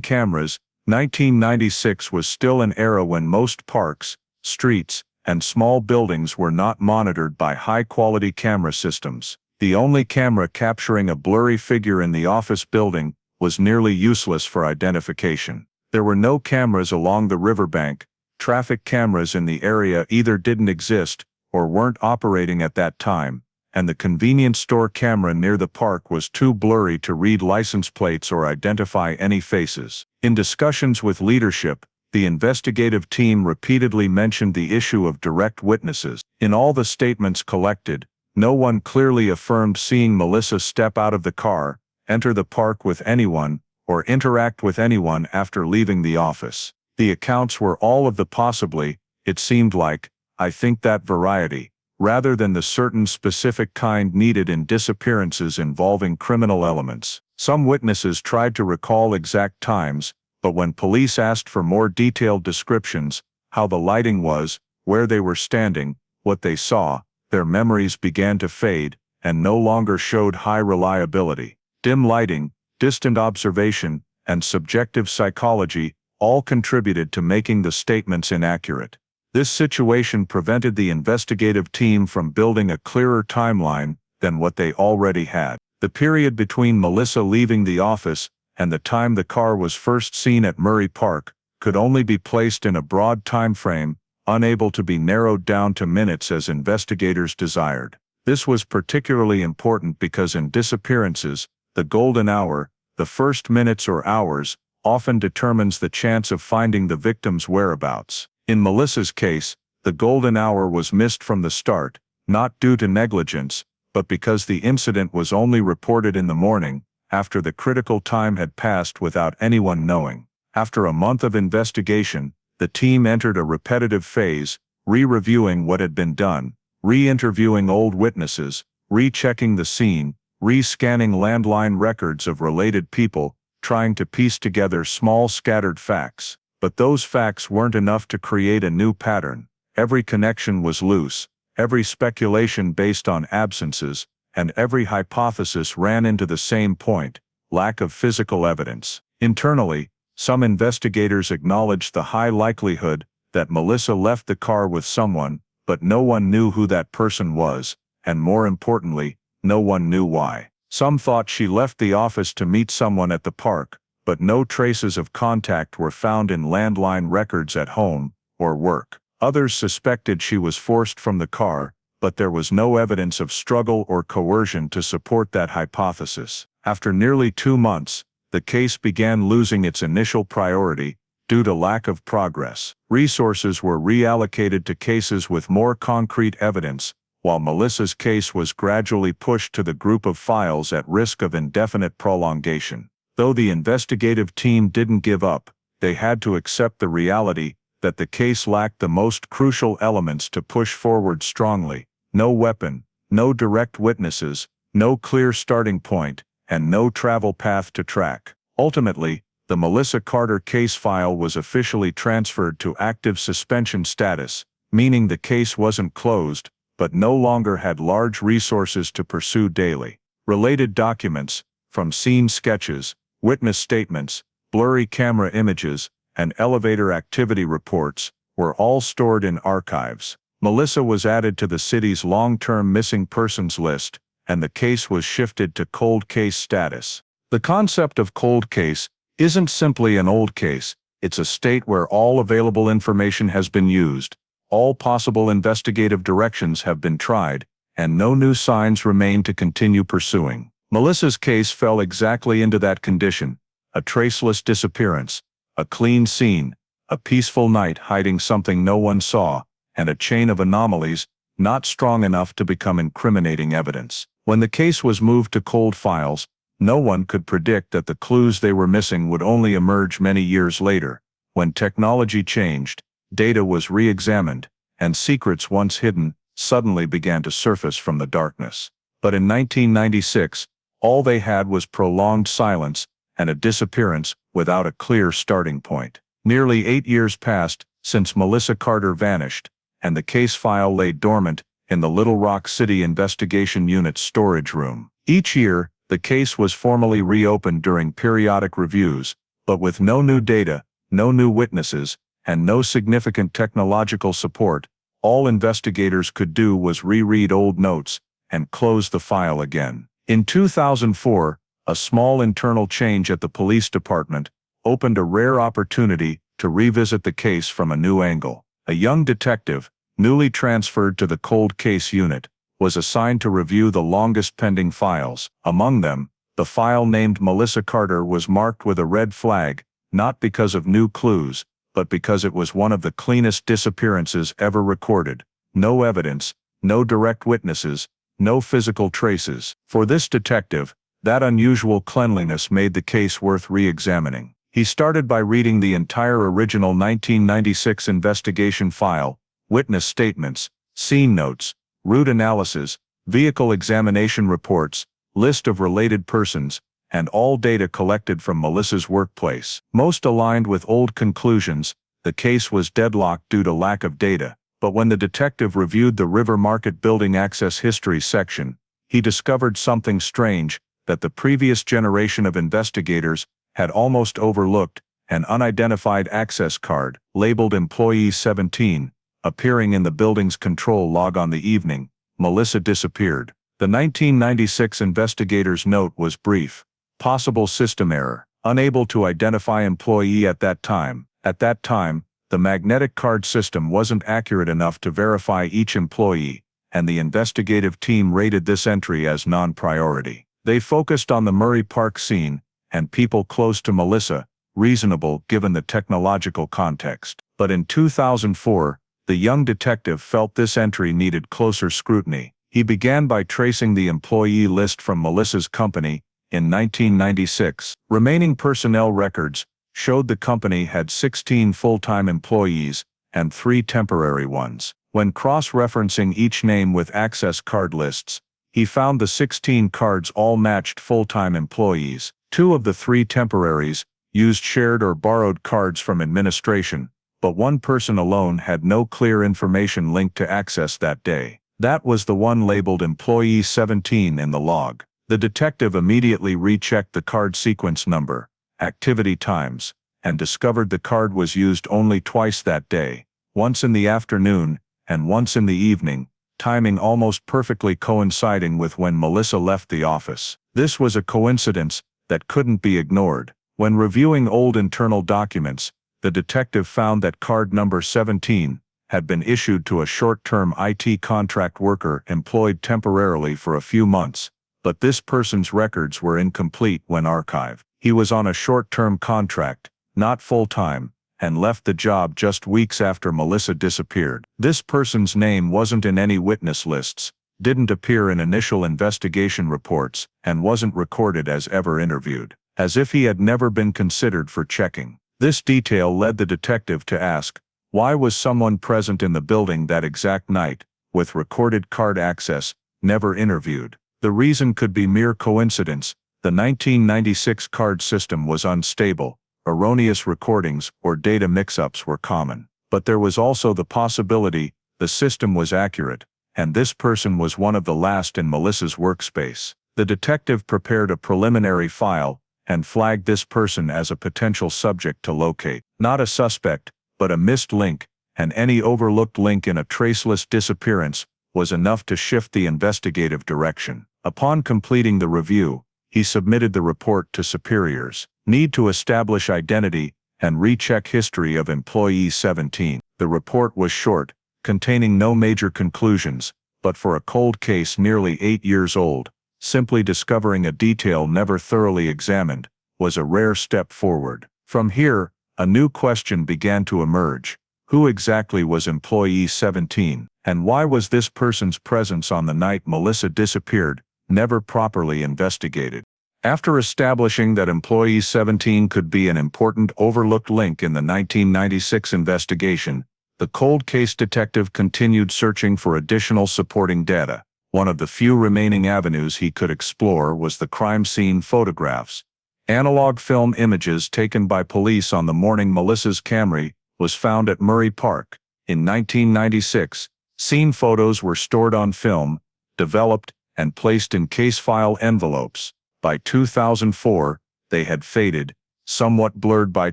cameras, 1996 was still an era when most parks, streets, and small buildings were not monitored by high-quality camera systems. The only camera capturing a blurry figure in the office building was nearly useless for identification. There were no cameras along the riverbank. Traffic cameras in the area either didn't exist or weren't operating at that time, and the convenience store camera near the park was too blurry to read license plates or identify any faces. In discussions with leadership, the investigative team repeatedly mentioned the issue of direct witnesses. In all the statements collected, no one clearly affirmed seeing Melissa step out of the car, enter the park with anyone, or interact with anyone after leaving the office. The accounts were all of the possibly, it seemed like, I think that variety, rather than the certain specific kind needed in disappearances involving criminal elements. Some witnesses tried to recall exact times, but when police asked for more detailed descriptions, how the lighting was, where they were standing, what they saw, their memories began to fade, and no longer showed high reliability. Dim lighting, distant observation, and subjective psychology all contributed to making the statements inaccurate. This situation prevented the investigative team from building a clearer timeline than what they already had. The period between Melissa leaving the office and the time the car was first seen at Murray Park could only be placed in a broad time frame, unable to be narrowed down to minutes as investigators desired. This was particularly important because in disappearances, the golden hour, the first minutes or hours, often determines the chance of finding the victim's whereabouts. In Melissa's case, the golden hour was missed from the start, not due to negligence, but because the incident was only reported in the morning, after the critical time had passed without anyone knowing. After a month of investigation, the team entered a repetitive phase, re-reviewing what had been done, re-interviewing old witnesses, re-checking the scene, re-scanning landline records of related people, trying to piece together small scattered facts. But those facts weren't enough to create a new pattern. Every connection was loose, every speculation based on absences, and every hypothesis ran into the same point: lack of physical evidence. Internally, some investigators acknowledged the high likelihood that Melissa left the car with someone, but no one knew who that person was, and more importantly, no one knew why. Some thought she left the office to meet someone at the park, but no traces of contact were found in landline records at home or work. Others suspected she was forced from the car, but there was no evidence of struggle or coercion to support that hypothesis. After nearly 2 months, the case began losing its initial priority due to lack of progress. Resources were reallocated to cases with more concrete evidence, while Melissa's case was gradually pushed to the group of files at risk of indefinite prolongation. Though the investigative team didn't give up, they had to accept the reality that the case lacked the most crucial elements to push forward strongly: no weapon, no direct witnesses, no clear starting point, and no travel path to track. Ultimately, the Melissa Carter case file was officially transferred to active suspension status, meaning the case wasn't closed, but no longer had large resources to pursue daily. Related documents, from scene sketches, witness statements, blurry camera images, and elevator activity reports, were all stored in archives. Melissa was added to the city's long-term missing persons list, and the case was shifted to cold case status. The concept of cold case isn't simply an old case, it's a state where all available information has been used, all possible investigative directions have been tried, and no new signs remain to continue pursuing. Melissa's case fell exactly into that condition: a traceless disappearance, a clean scene, a peaceful night hiding something no one saw, and a chain of anomalies not strong enough to become incriminating evidence. When the case was moved to cold files, no one could predict that the clues they were missing would only emerge many years later. When technology changed, data was re-examined, and secrets once hidden suddenly began to surface from the darkness. But in 1996, all they had was prolonged silence and a disappearance without a clear starting point. Nearly 8 years passed since Melissa Carter vanished, and the case file lay dormant in the Little Rock City Investigation Unit's storage room. Each year, the case was formally reopened during periodic reviews, but with no new data, no new witnesses, and no significant technological support, all investigators could do was reread old notes and close the file again. In 2004, a small internal change at the police department opened a rare opportunity to revisit the case from a new angle. A young detective, newly transferred to the cold case unit, was assigned to review the longest pending files. Among them, the file named Melissa Carter was marked with a red flag, not because of new clues, but because it was one of the cleanest disappearances ever recorded. No evidence, no direct witnesses, no physical traces. For this detective, that unusual cleanliness made the case worth re-examining. He started by reading the entire original 1996 investigation file: witness statements, scene notes, route analysis, vehicle examination reports, list of related persons, and all data collected from Melissa's workplace. Most aligned with old conclusions, the case was deadlocked due to lack of data, but when the detective reviewed the River Market Building Access History section, he discovered something strange that the previous generation of investigators had almost overlooked: an unidentified access card, labeled Employee 17, appearing in the building's control log on the evening Melissa disappeared. The 1996 investigator's note was brief: possible system error, unable to identify employee at that time. At that time, the magnetic card system wasn't accurate enough to verify each employee, and the investigative team rated this entry as non-priority. They focused on the Murray Park scene and people close to Melissa, reasonable given the technological context. But in 2004, the young detective felt this entry needed closer scrutiny. He began by tracing the employee list from Melissa's company in 1996. Remaining personnel records showed the company had 16 full-time employees and 3 temporary ones. When cross-referencing each name with access card lists, he found the 16 cards all matched full-time employees. 2 of the 3 temporaries used shared or borrowed cards from administration, but one person alone had no clear information linked to access that day. That was the one labeled Employee 17 in the log. The detective immediately rechecked the card sequence number, activity times, and discovered the card was used only twice that day, once in the afternoon and once in the evening, timing almost perfectly coinciding with when Melissa left the office. This was a coincidence that couldn't be ignored. When reviewing old internal documents, the detective found that card number 17 had been issued to a short-term IT contract worker employed temporarily for a few months, but this person's records were incomplete when archived. He was on a short-term contract, not full-time, and left the job just weeks after Melissa disappeared. This person's name wasn't in any witness lists, didn't appear in initial investigation reports, and wasn't recorded as ever interviewed, as if he had never been considered for checking. This detail led the detective to ask, why was someone present in the building that exact night, with recorded card access, never interviewed? The reason could be mere coincidence. The 1996 card system was unstable, erroneous recordings or data mix-ups were common. But there was also the possibility the system was accurate, and this person was one of the last in Melissa's workspace. The detective prepared a preliminary file and flagged this person as a potential subject to locate. Not a suspect, but a missed link, and any overlooked link in a traceless disappearance was enough to shift the investigative direction. Upon completing the review, he submitted the report to superiors. Need to establish identity and recheck history of employee 17. The report was short, containing no major conclusions, but for a cold case nearly 8 years old, simply discovering a detail never thoroughly examined was a rare step forward. From here, a new question began to emerge. Who exactly was employee 17, and why was this person's presence on the night Melissa disappeared never properly investigated? After establishing that employee 17 could be an important overlooked link in the 1996 investigation, the cold case detective continued searching for additional supporting data. One of the few remaining avenues he could explore was the crime scene photographs. Analog film images taken by police on the morning Melissa's Camry was found at Murray Park. In 1996, scene photos were stored on film, developed, and placed in case file envelopes. By 2004, they had faded, somewhat blurred by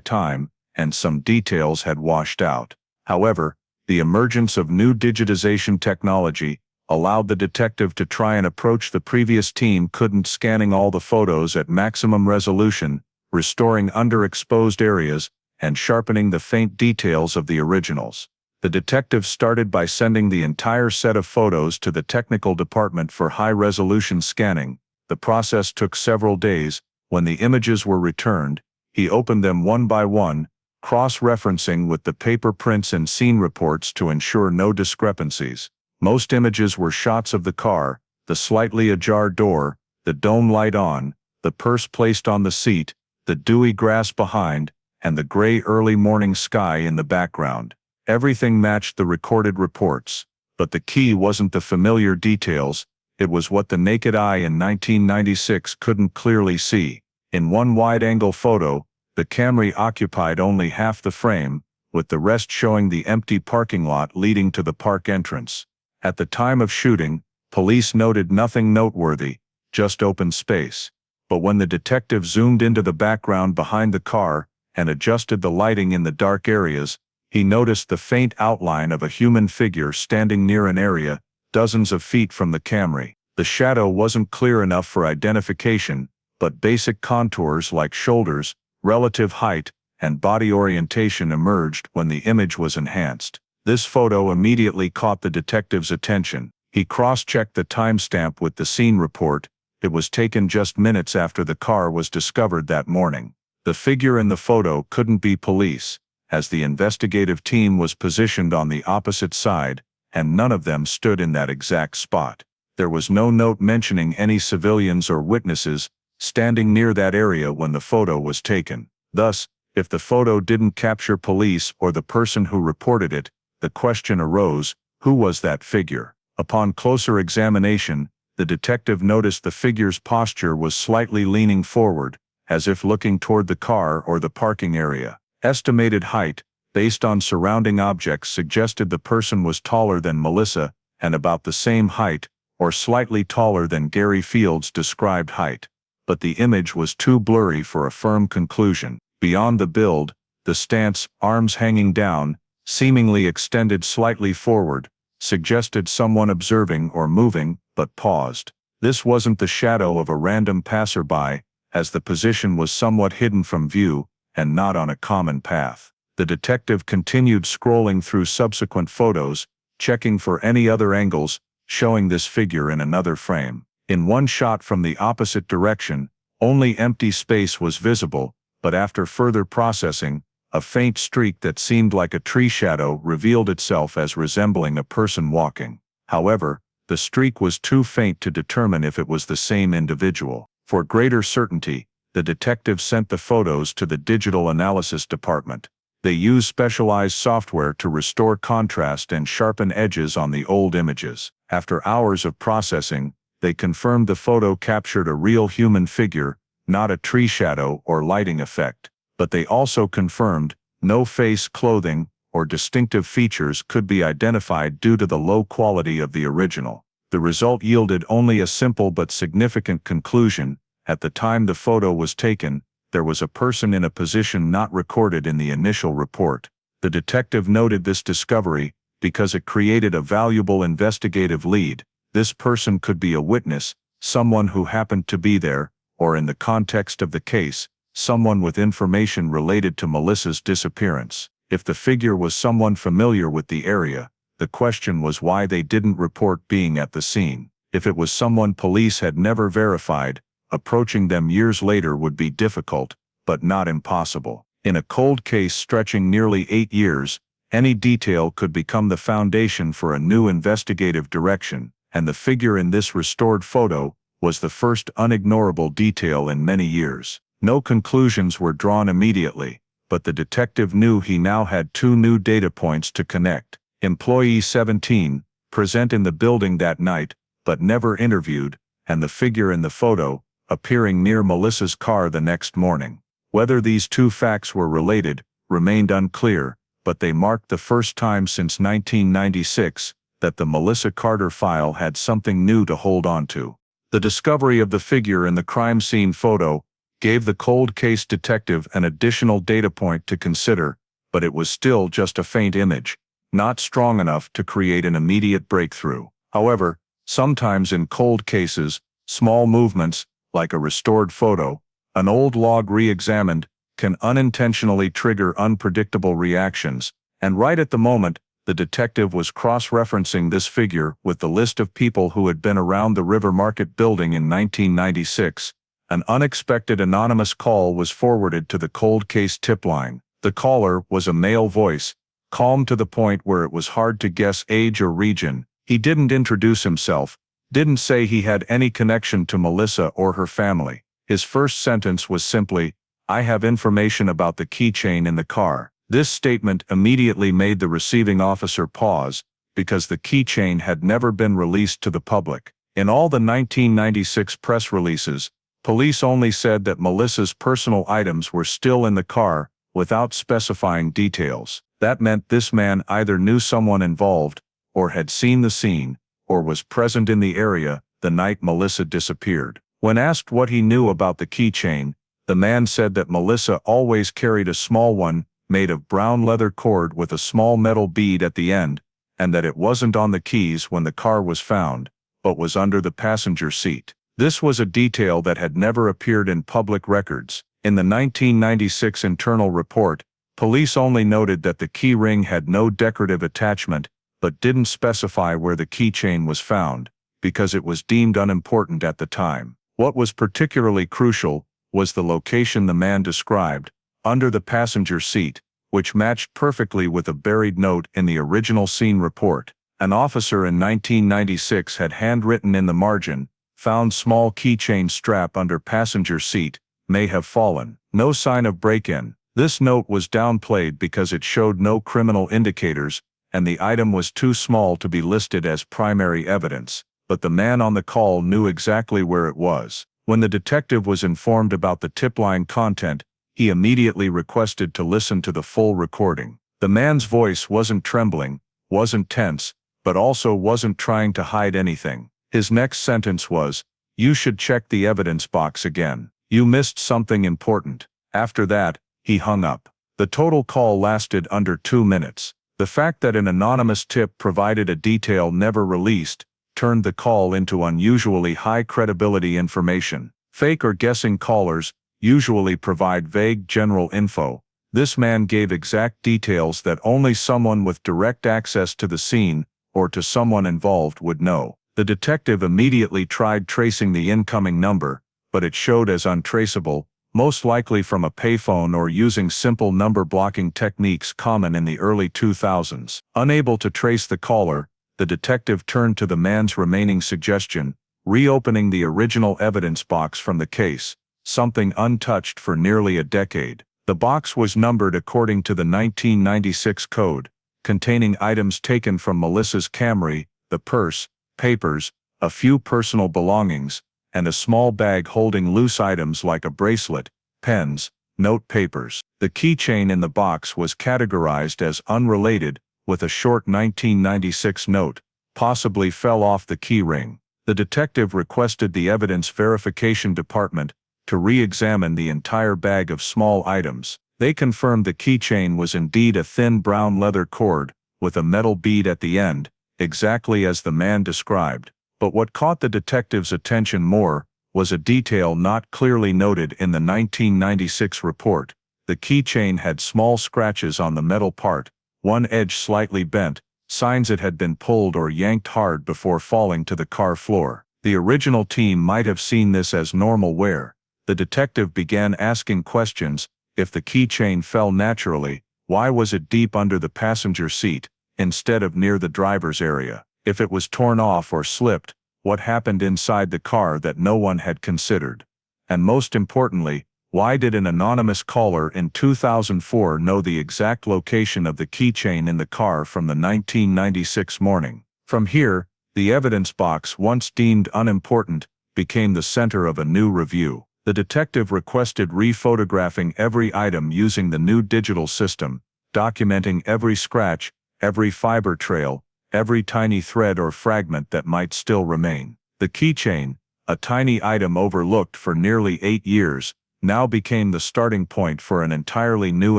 time, and some details had washed out. However, the emergence of new digitization technology allowed the detective to try and approach the previous team couldn't, scanning all the photos at maximum resolution, restoring underexposed areas, and sharpening the faint details of the originals. The detective started by sending the entire set of photos to the technical department for high-resolution scanning. The process took several days. When the images were returned, he opened them one by one, cross-referencing with the paper prints and scene reports to ensure no discrepancies. Most images were shots of the car, the slightly ajar door, the dome light on, the purse placed on the seat, the dewy grass behind, and the gray early morning sky in the background. Everything matched the recorded reports, but the key wasn't the familiar details, it was what the naked eye in 1996 couldn't clearly see. In one wide-angle photo, the Camry occupied only half the frame, with the rest showing the empty parking lot leading to the park entrance. At the time of shooting, police noted nothing noteworthy, just open space. But when the detective zoomed into the background behind the car and adjusted the lighting in the dark areas, he noticed the faint outline of a human figure standing near an area dozens of feet from the Camry. The shadow wasn't clear enough for identification, but basic contours like shoulders, relative height, and body orientation emerged when the image was enhanced. This photo immediately caught the detective's attention. He cross-checked the timestamp with the scene report. It was taken just minutes after the car was discovered that morning. The figure in the photo couldn't be police, as the investigative team was positioned on the opposite side, and none of them stood in that exact spot. There was no note mentioning any civilians or witnesses standing near that area when the photo was taken. Thus, if the photo didn't capture police or the person who reported it, the question arose, who was that figure? Upon closer examination, the detective noticed the figure's posture was slightly leaning forward, as if looking toward the car or the parking area. Estimated height, based on surrounding objects, suggested the person was taller than Melissa and about the same height, or slightly taller than Gary Field's described height. But the image was too blurry for a firm conclusion. Beyond the build, the stance, arms hanging down, seemingly extended slightly forward, suggested someone observing or moving, but paused. This wasn't the shadow of a random passerby, as the position was somewhat hidden from view, and not on a common path. The detective continued scrolling through subsequent photos, checking for any other angles, showing this figure in another frame. In one shot from the opposite direction, only empty space was visible, but after further processing, a faint streak that seemed like a tree shadow revealed itself as resembling a person walking. However, the streak was too faint to determine if it was the same individual. For greater certainty, the detective sent the photos to the digital analysis department. They used specialized software to restore contrast and sharpen edges on the old images. After hours of processing, they confirmed the photo captured a real human figure, not a tree shadow or lighting effect. But they also confirmed no face, clothing, or distinctive features could be identified due to the low quality of the original. The result yielded only a simple but significant conclusion. At the time the photo was taken, there was a person in a position not recorded in the initial report. The detective noted this discovery because it created a valuable investigative lead. This person could be a witness, someone who happened to be there, or in the context of the case, someone with information related to Melissa's disappearance. If the figure was someone familiar with the area, the question was why they didn't report being at the scene. If it was someone police had never verified, approaching them years later would be difficult, but not impossible. In a cold case stretching nearly 8 years, any detail could become the foundation for a new investigative direction, and the figure in this restored photo was the first unignorable detail in many years. No conclusions were drawn immediately, but the detective knew he now had 2 new data points to connect. Employee 17, present in the building that night, but never interviewed, and the figure in the photo, appearing near Melissa's car the next morning. Whether these 2 facts were related remained unclear, but they marked the first time since 1996 that the Melissa Carter file had something new to hold on to. The discovery of the figure in the crime scene photo gave the cold case detective an additional data point to consider, but it was still just a faint image, not strong enough to create an immediate breakthrough. However, sometimes in cold cases, small movements, like a restored photo, an old log re-examined, can unintentionally trigger unpredictable reactions, and right at the moment, the detective was cross-referencing this figure with the list of people who had been around the River Market building in 1996. An unexpected anonymous call was forwarded to the cold case tip line. The caller was a male voice, calm to the point where it was hard to guess age or region. He didn't introduce himself, didn't say he had any connection to Melissa or her family. His first sentence was simply, "I have information about the keychain in the car." This statement immediately made the receiving officer pause, because the keychain had never been released to the public. In all the 1996 press releases, police only said that Melissa's personal items were still in the car, without specifying details. That meant this man either knew someone involved, or had seen the scene, or was present in the area the night Melissa disappeared. When asked what he knew about the keychain, the man said that Melissa always carried a small one, made of brown leather cord with a small metal bead at the end, and that it wasn't on the keys when the car was found, but was under the passenger seat. This was a detail that had never appeared in public records. In the 1996 internal report, police only noted that the key ring had no decorative attachment, but didn't specify where the keychain was found, because it was deemed unimportant at the time. What was particularly crucial was the location the man described, under the passenger seat, which matched perfectly with a buried note in the original scene report. An officer in 1996 had handwritten in the margin, "Found small keychain strap under passenger seat, may have fallen. No sign of break-in." This note was downplayed because it showed no criminal indicators, and the item was too small to be listed as primary evidence. But the man on the call knew exactly where it was. When the detective was informed about the tip line content, he immediately requested to listen to the full recording. The man's voice wasn't trembling, wasn't tense, but also wasn't trying to hide anything. His next sentence was, "You should check the evidence box again. You missed something important." After that, he hung up. The total call lasted under 2 minutes. The fact that an anonymous tip provided a detail never released turned the call into unusually high credibility information. Fake or guessing callers usually provide vague general info. This man gave exact details that only someone with direct access to the scene, or to someone involved, would know. The detective immediately tried tracing the incoming number, but it showed as untraceable, most likely from a payphone or using simple number blocking techniques common in the early 2000s. Unable to trace the caller, the detective turned to the man's remaining suggestion, reopening the original evidence box from the case, something untouched for nearly a decade. The box was numbered according to the 1996 code, containing items taken from Melissa's Camry, the purse, papers, a few personal belongings, and a small bag holding loose items like a bracelet, pens, note papers. The keychain in the box was categorized as unrelated, with a short 1996 note, possibly fell off the key ring. The detective requested the evidence verification department to re-examine the entire bag of small items. They confirmed the keychain was indeed a thin brown leather cord, with a metal bead at the end, exactly as the man described. But what caught the detective's attention more was a detail not clearly noted in the 1996 report. The keychain had small scratches on the metal part, one edge slightly bent, signs it had been pulled or yanked hard before falling to the car floor. The original team might have seen this as normal wear. The detective began asking questions. If the keychain fell naturally, why was it deep under the passenger seat, instead of near the driver's area? If it was torn off or slipped, what happened inside the car that no one had considered? And most importantly, why did an anonymous caller in 2004 know the exact location of the keychain in the car from the 1996 morning? From here, the evidence box, once deemed unimportant, became the center of a new review. The detective requested re-photographing every item using the new digital system, documenting every scratch, every fiber trail, every tiny thread or fragment that might still remain. The keychain, a tiny item overlooked for nearly 8 years, now became the starting point for an entirely new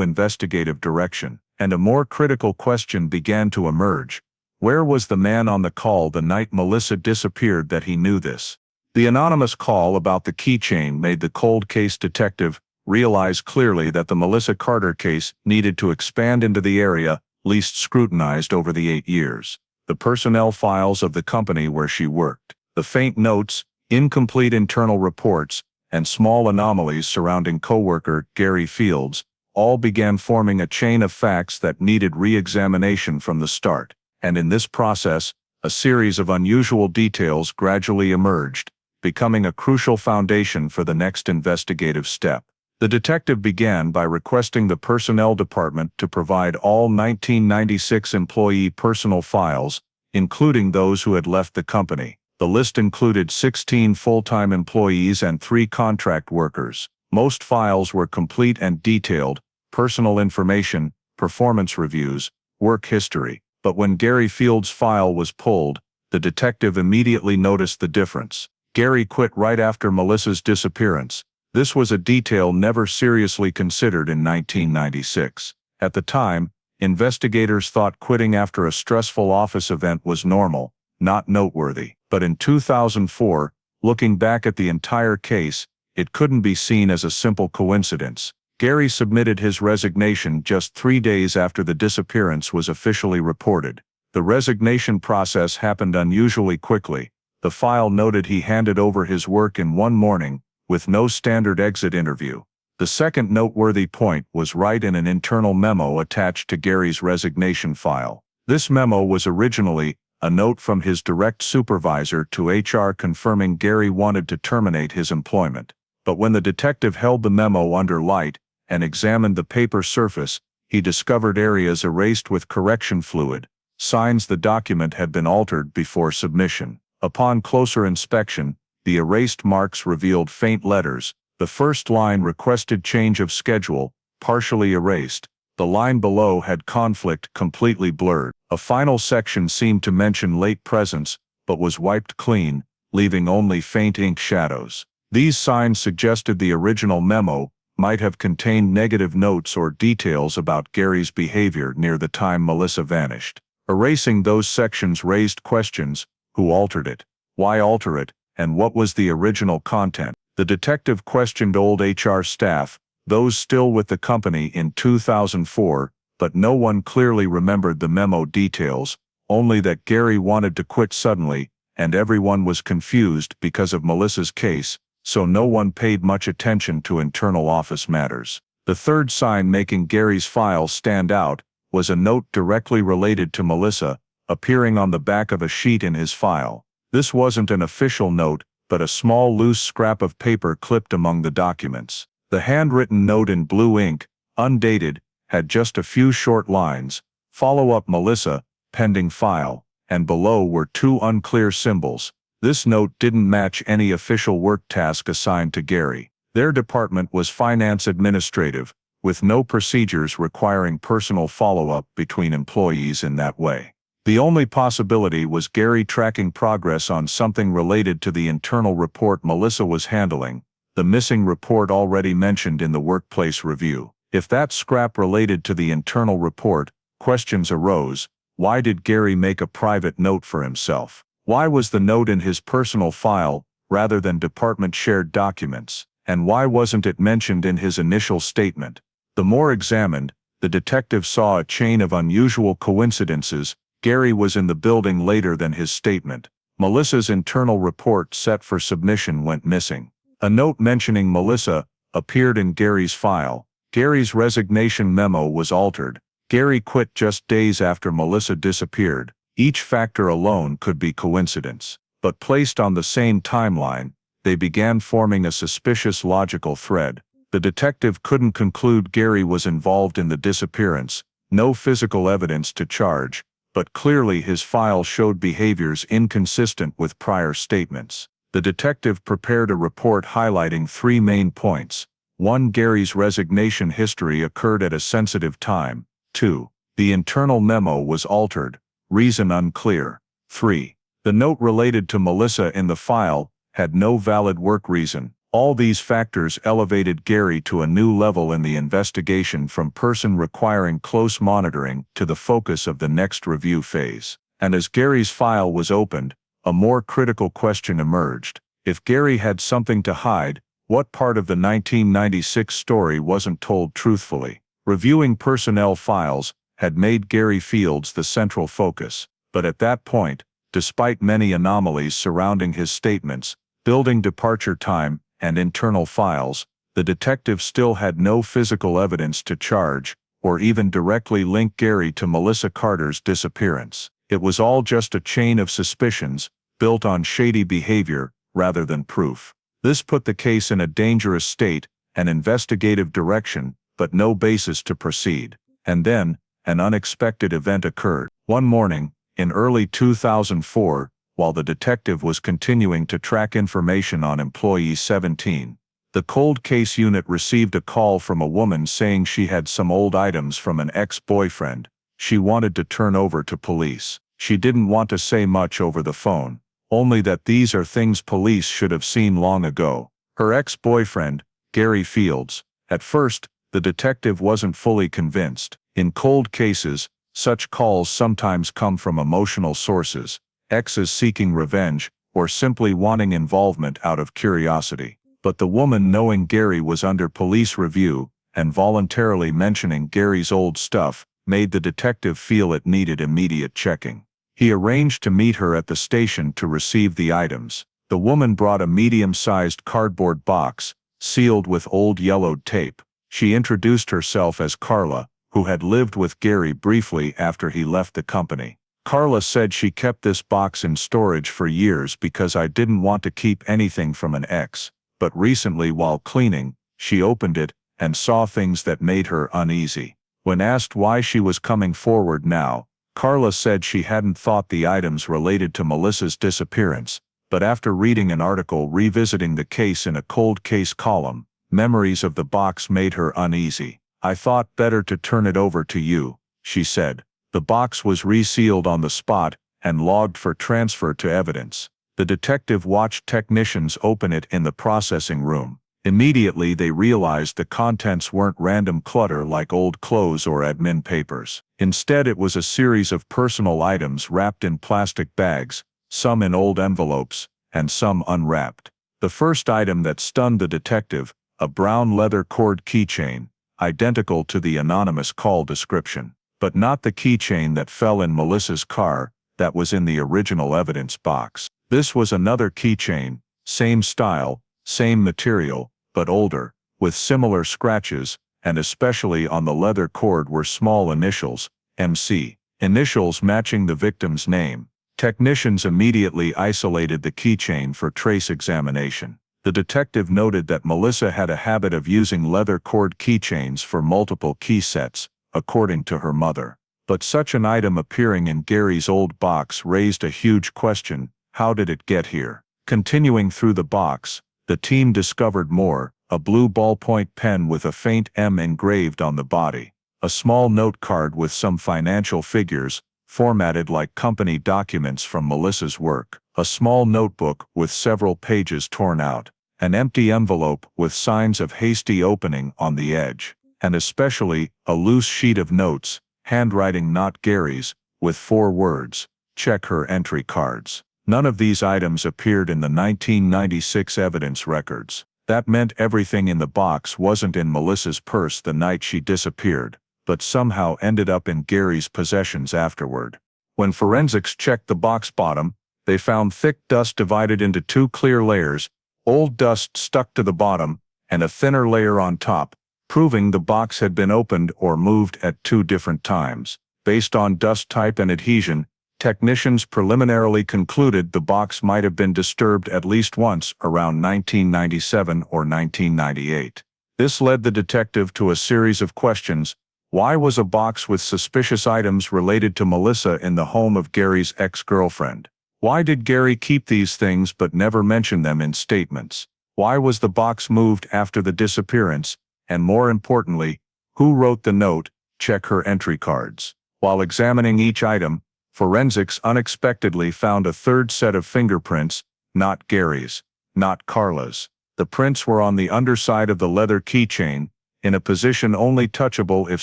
investigative direction, and a more critical question began to emerge. Where was the man on the call the night Melissa disappeared that he knew this? The anonymous call about the keychain made the cold case detective realize clearly that the Melissa Carter case needed to expand into the area least scrutinized over the 8 years. The personnel files of the company where she worked, the faint notes, incomplete internal reports, and small anomalies surrounding coworker Gary Fields all began forming a chain of facts that needed re-examination from the start. And in this process, a series of unusual details gradually emerged, becoming a crucial foundation for the next investigative step. The detective began by requesting the personnel department to provide all 1996 employee personal files, including those who had left the company. The list included 16 full-time employees and 3 contract workers. Most files were complete and detailed: personal information, performance reviews, work history. But when Gary Fields' file was pulled, the detective immediately noticed the difference. Gary quit right after Melissa's disappearance. This was a detail never seriously considered in 1996. At the time, investigators thought quitting after a stressful office event was normal, not noteworthy. But in 2004, looking back at the entire case, it couldn't be seen as a simple coincidence. Gary submitted his resignation just 3 days after the disappearance was officially reported. The resignation process happened unusually quickly. The file noted he handed over his work in one morning, with no standard exit interview. The second noteworthy point was right in an internal memo attached to Gary's resignation file. This memo was originally a note from his direct supervisor to HR confirming Gary wanted to terminate his employment. But when the detective held the memo under light and examined the paper surface, he discovered areas erased with correction fluid, signs the document had been altered before submission. Upon closer inspection, the erased marks revealed faint letters. The first line requested change of schedule, partially erased. The line below had conflict completely blurred. A final section seemed to mention late presence, but was wiped clean, leaving only faint ink shadows. These signs suggested the original memo might have contained negative notes or details about Gary's behavior near the time Melissa vanished. Erasing those sections raised questions: who altered it? Why alter it? And what was the original content? The detective questioned old HR staff, those still with the company in 2004, but no one clearly remembered the memo details, only that Gary wanted to quit suddenly, and everyone was confused because of Melissa's case, so no one paid much attention to internal office matters. The third sign making Gary's file stand out was a note directly related to Melissa, appearing on the back of a sheet in his file. This wasn't an official note, but a small loose scrap of paper clipped among the documents. The handwritten note in blue ink, undated, had just a few short lines: "Follow up Melissa, pending file," and below were two unclear symbols. This note didn't match any official work task assigned to Gary. Their department was finance administrative, with no procedures requiring personal follow-up between employees in that way. The only possibility was Gary tracking progress on something related to the internal report Melissa was handling, the missing report already mentioned in the workplace review. If that scrap related to the internal report, questions arose. Why did Gary make a private note for himself? Why was the note in his personal file, rather than department-shared documents? And why wasn't it mentioned in his initial statement? The more examined, the detective saw a chain of unusual coincidences. Gary was in the building later than his statement. Melissa's internal report set for submission went missing. A note mentioning Melissa appeared in Gary's file. Gary's resignation memo was altered. Gary quit just days after Melissa disappeared. Each factor alone could be coincidence, but placed on the same timeline, they began forming a suspicious logical thread. The detective couldn't conclude Gary was involved in the disappearance, no physical evidence to charge, but clearly his file showed behaviors inconsistent with prior statements. The detective prepared a report highlighting three main points. 1. Gary's resignation history occurred at a sensitive time. 2. The internal memo was altered, reason unclear. 3. The note related to Melissa in the file had no valid work reason. All these factors elevated Gary to a new level in the investigation, from person requiring close monitoring to the focus of the next review phase. And as Gary's file was opened, a more critical question emerged. If Gary had something to hide, what part of the 1996 story wasn't told truthfully? Reviewing personnel files had made Gary Fields the central focus, but at that point, despite many anomalies surrounding his statements, building departure time, and internal files, the detective still had no physical evidence to charge, or even directly link Gary to Melissa Carter's disappearance. It was all just a chain of suspicions, built on shady behavior, rather than proof. This put the case in a dangerous state, an investigative direction, but no basis to proceed. And then, an unexpected event occurred. One morning, in early 2004, while the detective was continuing to track information on employee 17, the cold case unit received a call from a woman saying she had some old items from an ex-boyfriend she wanted to turn over to police. She didn't want to say much over the phone, only that these are things police should have seen long ago. Her ex-boyfriend, Gary Fields. At first, the detective wasn't fully convinced. In cold cases, such calls sometimes come from emotional sources, exes seeking revenge, or simply wanting involvement out of curiosity. But the woman, knowing Gary was under police review, and voluntarily mentioning Gary's old stuff, made the detective feel it needed immediate checking. He arranged to meet her at the station to receive the items. The woman brought a medium-sized cardboard box, sealed with old yellowed tape. She introduced herself as Carla, who had lived with Gary briefly after he left the company. Carla said she kept this box in storage for years because I didn't want to keep anything from an ex, but recently while cleaning, she opened it and saw things that made her uneasy. When asked why she was coming forward now, Carla said she hadn't thought the items related to Melissa's disappearance, but after reading an article revisiting the case in a cold case column, memories of the box made her uneasy. I thought better to turn it over to you, she said. The box was resealed on the spot and logged for transfer to evidence. The detective watched technicians open it in the processing room. Immediately they realized the contents weren't random clutter like old clothes or admin papers. Instead, it was a series of personal items wrapped in plastic bags, some in old envelopes, and some unwrapped. The first item that stunned the detective, a brown leather cord keychain, identical to the anonymous call description. But not the keychain that fell in Melissa's car, that was in the original evidence box. This was another keychain, same style, same material, but older, with similar scratches, and especially on the leather cord were small initials, MC, initials matching the victim's name. Technicians immediately isolated the keychain for trace examination. The detective noted that Melissa had a habit of using leather cord keychains for multiple key sets, according to her mother. But such an item appearing in Gary's old box raised a huge question: how did it get here? Continuing through the box, the team discovered more: a blue ballpoint pen with a faint M engraved on the body, a small note card with some financial figures, formatted like company documents from Melissa's work, a small notebook with several pages torn out, an empty envelope with signs of hasty opening on the edge, and especially a loose sheet of notes, handwriting not Gary's, with 4 words: check her entry cards. None of these items appeared in the 1996 evidence records. That meant everything in the box wasn't in Melissa's purse the night she disappeared, but somehow ended up in Gary's possessions afterward. When forensics checked the box bottom, they found thick dust divided into 2 clear layers, old dust stuck to the bottom, and a thinner layer on top, proving the box had been opened or moved at 2 different times. Based on dust type and adhesion, technicians preliminarily concluded the box might have been disturbed at least once around 1997 or 1998. This led the detective to a series of questions. Why was a box with suspicious items related to Melissa in the home of Gary's ex-girlfriend? Why did Gary keep these things but never mention them in statements? Why was the box moved after the disappearance? And more importantly, who wrote the note, check her entry cards? While examining each item, forensics unexpectedly found a 3rd set of fingerprints, not Gary's, not Carla's. The prints were on the underside of the leather keychain, in a position only touchable if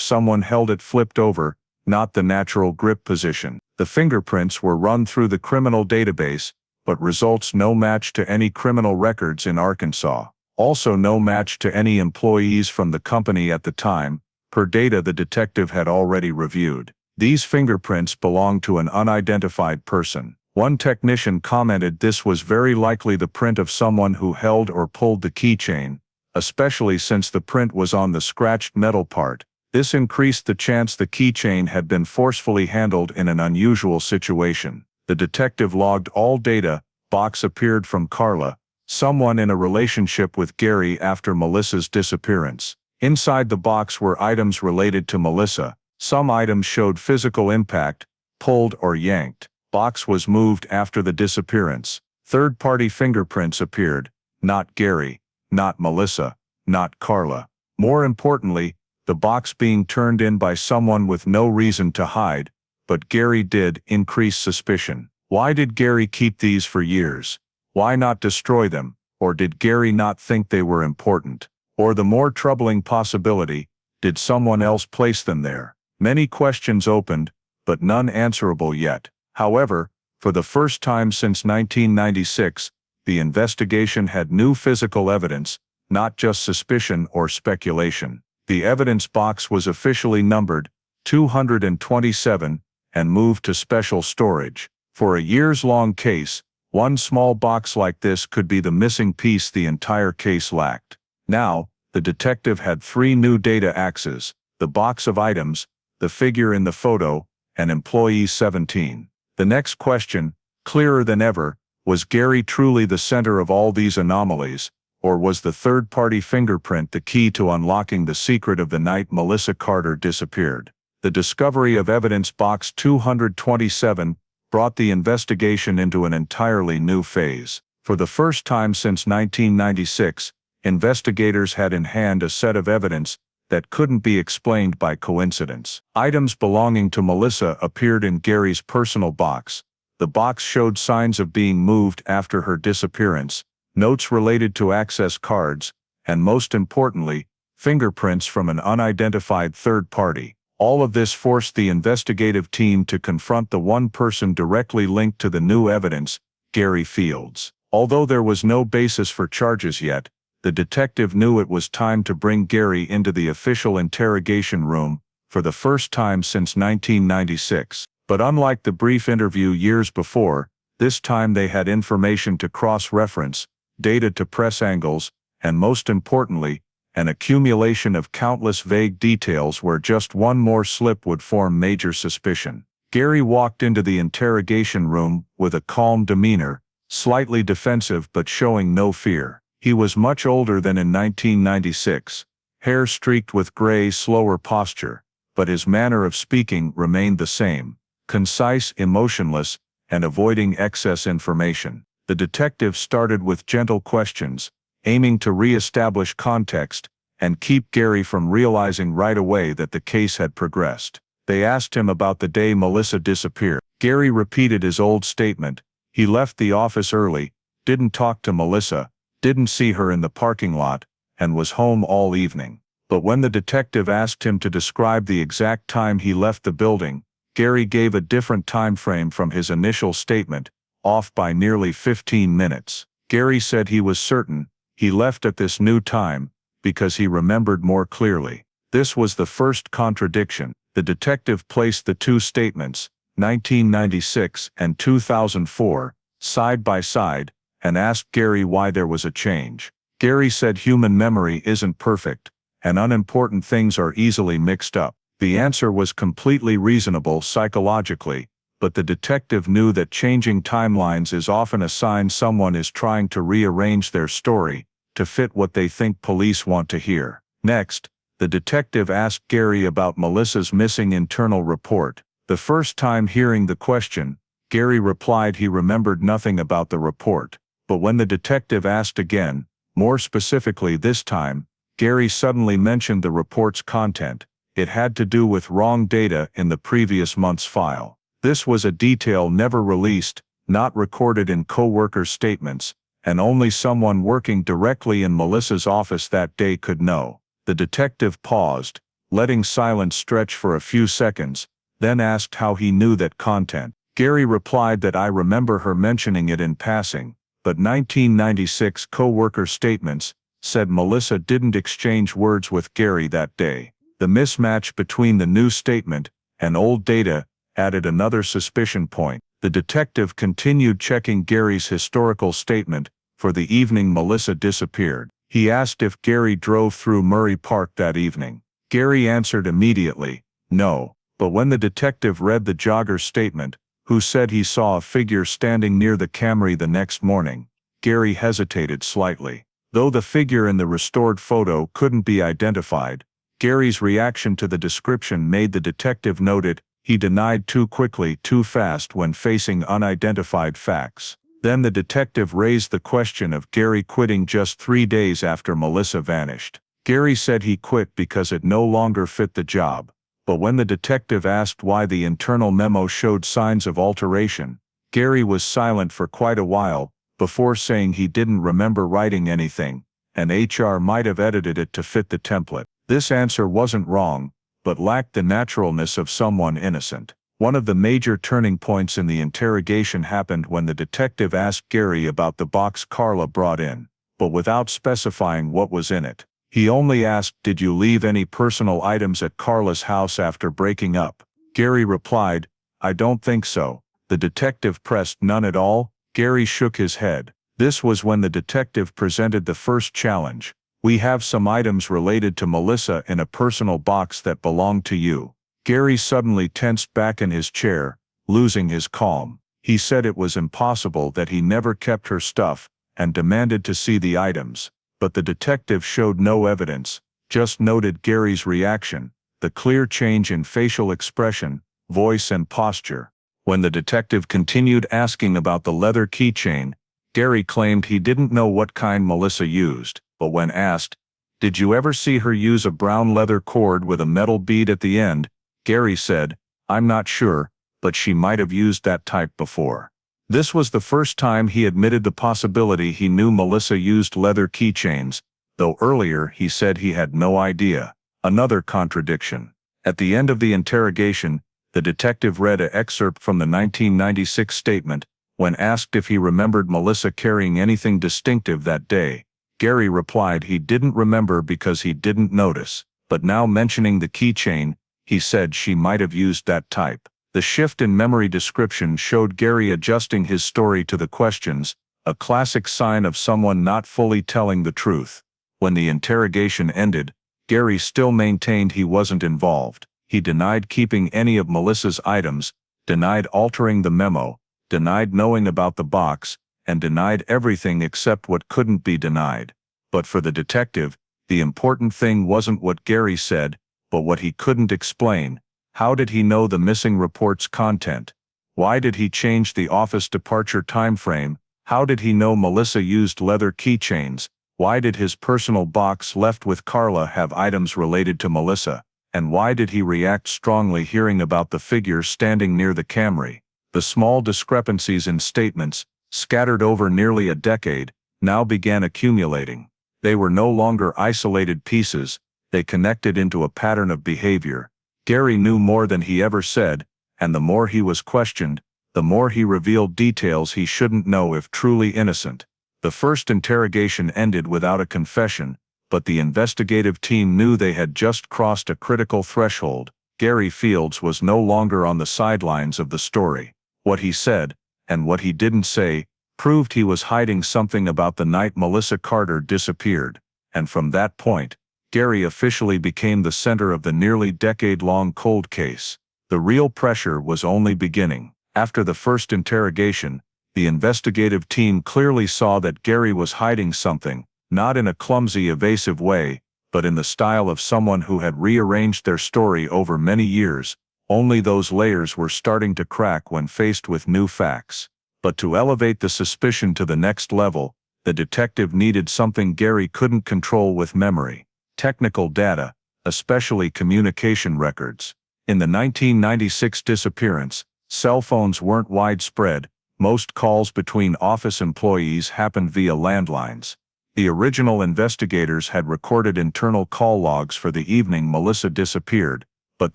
someone held it flipped over, not the natural grip position. The fingerprints were run through the criminal database, but results no match to any criminal records in Arkansas. Also no match to any employees from the company at the time, per data the detective had already reviewed. These fingerprints belonged to an unidentified person. One technician commented this was very likely the print of someone who held or pulled the keychain, especially since the print was on the scratched metal part. This increased the chance the keychain had been forcefully handled in an unusual situation. The detective logged all data. Box appeared from Carla, someone in a relationship with Gary after Melissa's disappearance. Inside the box were items related to Melissa. Some items showed physical impact, pulled or yanked. Box was moved after the disappearance. Third-party fingerprints appeared, not Gary, not Melissa, not Carla. More importantly, the box being turned in by someone with no reason to hide, but Gary did, increase suspicion. Why did Gary keep these for years? Why not destroy them? Or did Gary not think they were important? Or the more troubling possibility, did someone else place them there? Many questions opened, but none answerable yet. However, for the first time since 1996, the investigation had new physical evidence, not just suspicion or speculation. The evidence box was officially numbered 227 and moved to special storage. For a years-long case, one small box like this could be the missing piece the entire case lacked. Now, the detective had 3 new data axes: the box of items, the figure in the photo, and employee 17. The next question, clearer than ever, was Gary truly the center of all these anomalies, or was the third-party fingerprint the key to unlocking the secret of the night Melissa Carter disappeared? The discovery of evidence box 227 brought the investigation into an entirely new phase. For the first time since 1996, investigators had in hand a set of evidence that couldn't be explained by coincidence. Items belonging to Melissa appeared in Gary's personal box. The box showed signs of being moved after her disappearance, notes related to access cards, and most importantly, fingerprints from an unidentified third party. All of this forced the investigative team to confront the one person directly linked to the new evidence, Gary Fields. Although there was no basis for charges yet, the detective knew it was time to bring Gary into the official interrogation room, for the first time since 1996. But unlike the brief interview years before, this time they had information to cross-reference, data to press angles, and most importantly, an accumulation of countless vague details where just one more slip would form major suspicion. Gary walked into the interrogation room with a calm demeanor, slightly defensive but showing no fear. He was much older than in 1996, hair streaked with gray, slower posture, but his manner of speaking remained the same, concise, emotionless, and avoiding excess information. The detective started with gentle questions, aiming to re-establish context and keep Gary from realizing right away that the case had progressed. They asked him about the day Melissa disappeared. Gary repeated his old statement. He left the office early, didn't talk to Melissa, didn't see her in the parking lot, and was home all evening. But when the detective asked him to describe the exact time he left the building, Gary gave a different time frame from his initial statement, off by nearly 15 minutes. Gary said he was certain he left at this new time because he remembered more clearly. This was the first contradiction. The detective placed the two statements, 1996 and 2004, side by side, and asked Gary why there was a change. Gary said human memory isn't perfect, and unimportant things are easily mixed up. The answer was completely reasonable psychologically, but the detective knew that changing timelines is often a sign someone is trying to rearrange their story to fit what they think police want to hear. Next, the detective asked Gary about Melissa's missing internal report. The first time hearing the question, Gary replied he remembered nothing about the report. But when the detective asked again, more specifically this time, Gary suddenly mentioned the report's content. It had to do with wrong data in the previous month's file. This was a detail never released, not recorded in co-worker statements, and only someone working directly in Melissa's office that day could know. The detective paused, letting silence stretch for a few seconds, then asked how he knew that content. Gary replied that I remember her mentioning it in passing, but 1996 co-worker statements said Melissa didn't exchange words with Gary that day. The mismatch between the new statement and old data added another suspicion point. The detective continued checking Gary's historical statement for the evening Melissa disappeared. He asked if Gary drove through Murray Park that evening. Gary answered immediately, no, but when the detective read the jogger's statement, who said he saw a figure standing near the Camry the next morning, Gary hesitated slightly. Though the figure in the restored photo couldn't be identified, Gary's reaction to the description made the detective note it. He denied too quickly, too fast when facing unidentified facts. Then the detective raised the question of Gary quitting just 3 days after Melissa vanished. Gary said he quit because it no longer fit the job, but when the detective asked why the internal memo showed signs of alteration, Gary was silent for quite a while, before saying he didn't remember writing anything, and HR might have edited it to fit the template. This answer wasn't wrong, but lacked the naturalness of someone innocent. One of the major turning points in the interrogation happened when the detective asked Gary about the box Carla brought in, but without specifying what was in it. He only asked, "Did you leave any personal items at Carla's house after breaking up?" Gary replied, "I don't think so." The detective pressed, "None at all?" Gary shook his head. This was when the detective presented the first challenge. "We have some items related to Melissa in a personal box that belong to you." Gary suddenly tensed back in his chair, losing his calm. He said it was impossible that he never kept her stuff, and demanded to see the items. But the detective showed no evidence, just noted Gary's reaction, the clear change in facial expression, voice and posture. When the detective continued asking about the leather keychain, Gary claimed he didn't know what kind Melissa used, but when asked, "Did you ever see her use a brown leather cord with a metal bead at the end?" Gary said, "I'm not sure, but she might have used that type before." This was the first time he admitted the possibility he knew Melissa used leather keychains, though earlier he said he had no idea. Another contradiction. At the end of the interrogation, the detective read an excerpt from the 1996 statement. When asked if he remembered Melissa carrying anything distinctive that day, Gary replied he didn't remember because he didn't notice, but now mentioning the keychain, he said she might have used that type. The shift in memory description showed Gary adjusting his story to the questions, a classic sign of someone not fully telling the truth. When the interrogation ended, Gary still maintained he wasn't involved. He denied keeping any of Melissa's items, denied altering the memo, denied knowing about the box, and denied everything except what couldn't be denied. But for the detective, the important thing wasn't what Gary said, but what he couldn't explain. How did he know the missing report's content? Why did he change the office departure timeframe? How did he know Melissa used leather keychains? Why did his personal box left with Carla have items related to Melissa? And why did he react strongly hearing about the figure standing near the Camry? The small discrepancies in statements, scattered over nearly a decade, now began accumulating. They were no longer isolated pieces, they connected into a pattern of behavior. Gary knew more than he ever said, and the more he was questioned, the more he revealed details he shouldn't know if truly innocent. The first interrogation ended without a confession, but the investigative team knew they had just crossed a critical threshold. Gary Fields was no longer on the sidelines of the story. What he said, and what he didn't say, proved he was hiding something about the night Melissa Carter disappeared. And from that point, Gary officially became the center of the nearly decade-long cold case. The real pressure was only beginning. After the first interrogation, the investigative team clearly saw that Gary was hiding something, not in a clumsy, evasive way, but in the style of someone who had rearranged their story over many years. Only those layers were starting to crack when faced with new facts. But to elevate the suspicion to the next level, the detective needed something Gary couldn't control with memory: technical data, especially communication records. In the 1996 disappearance, cell phones weren't widespread. Most calls between office employees happened via landlines. The original investigators had recorded internal call logs for the evening Melissa disappeared, but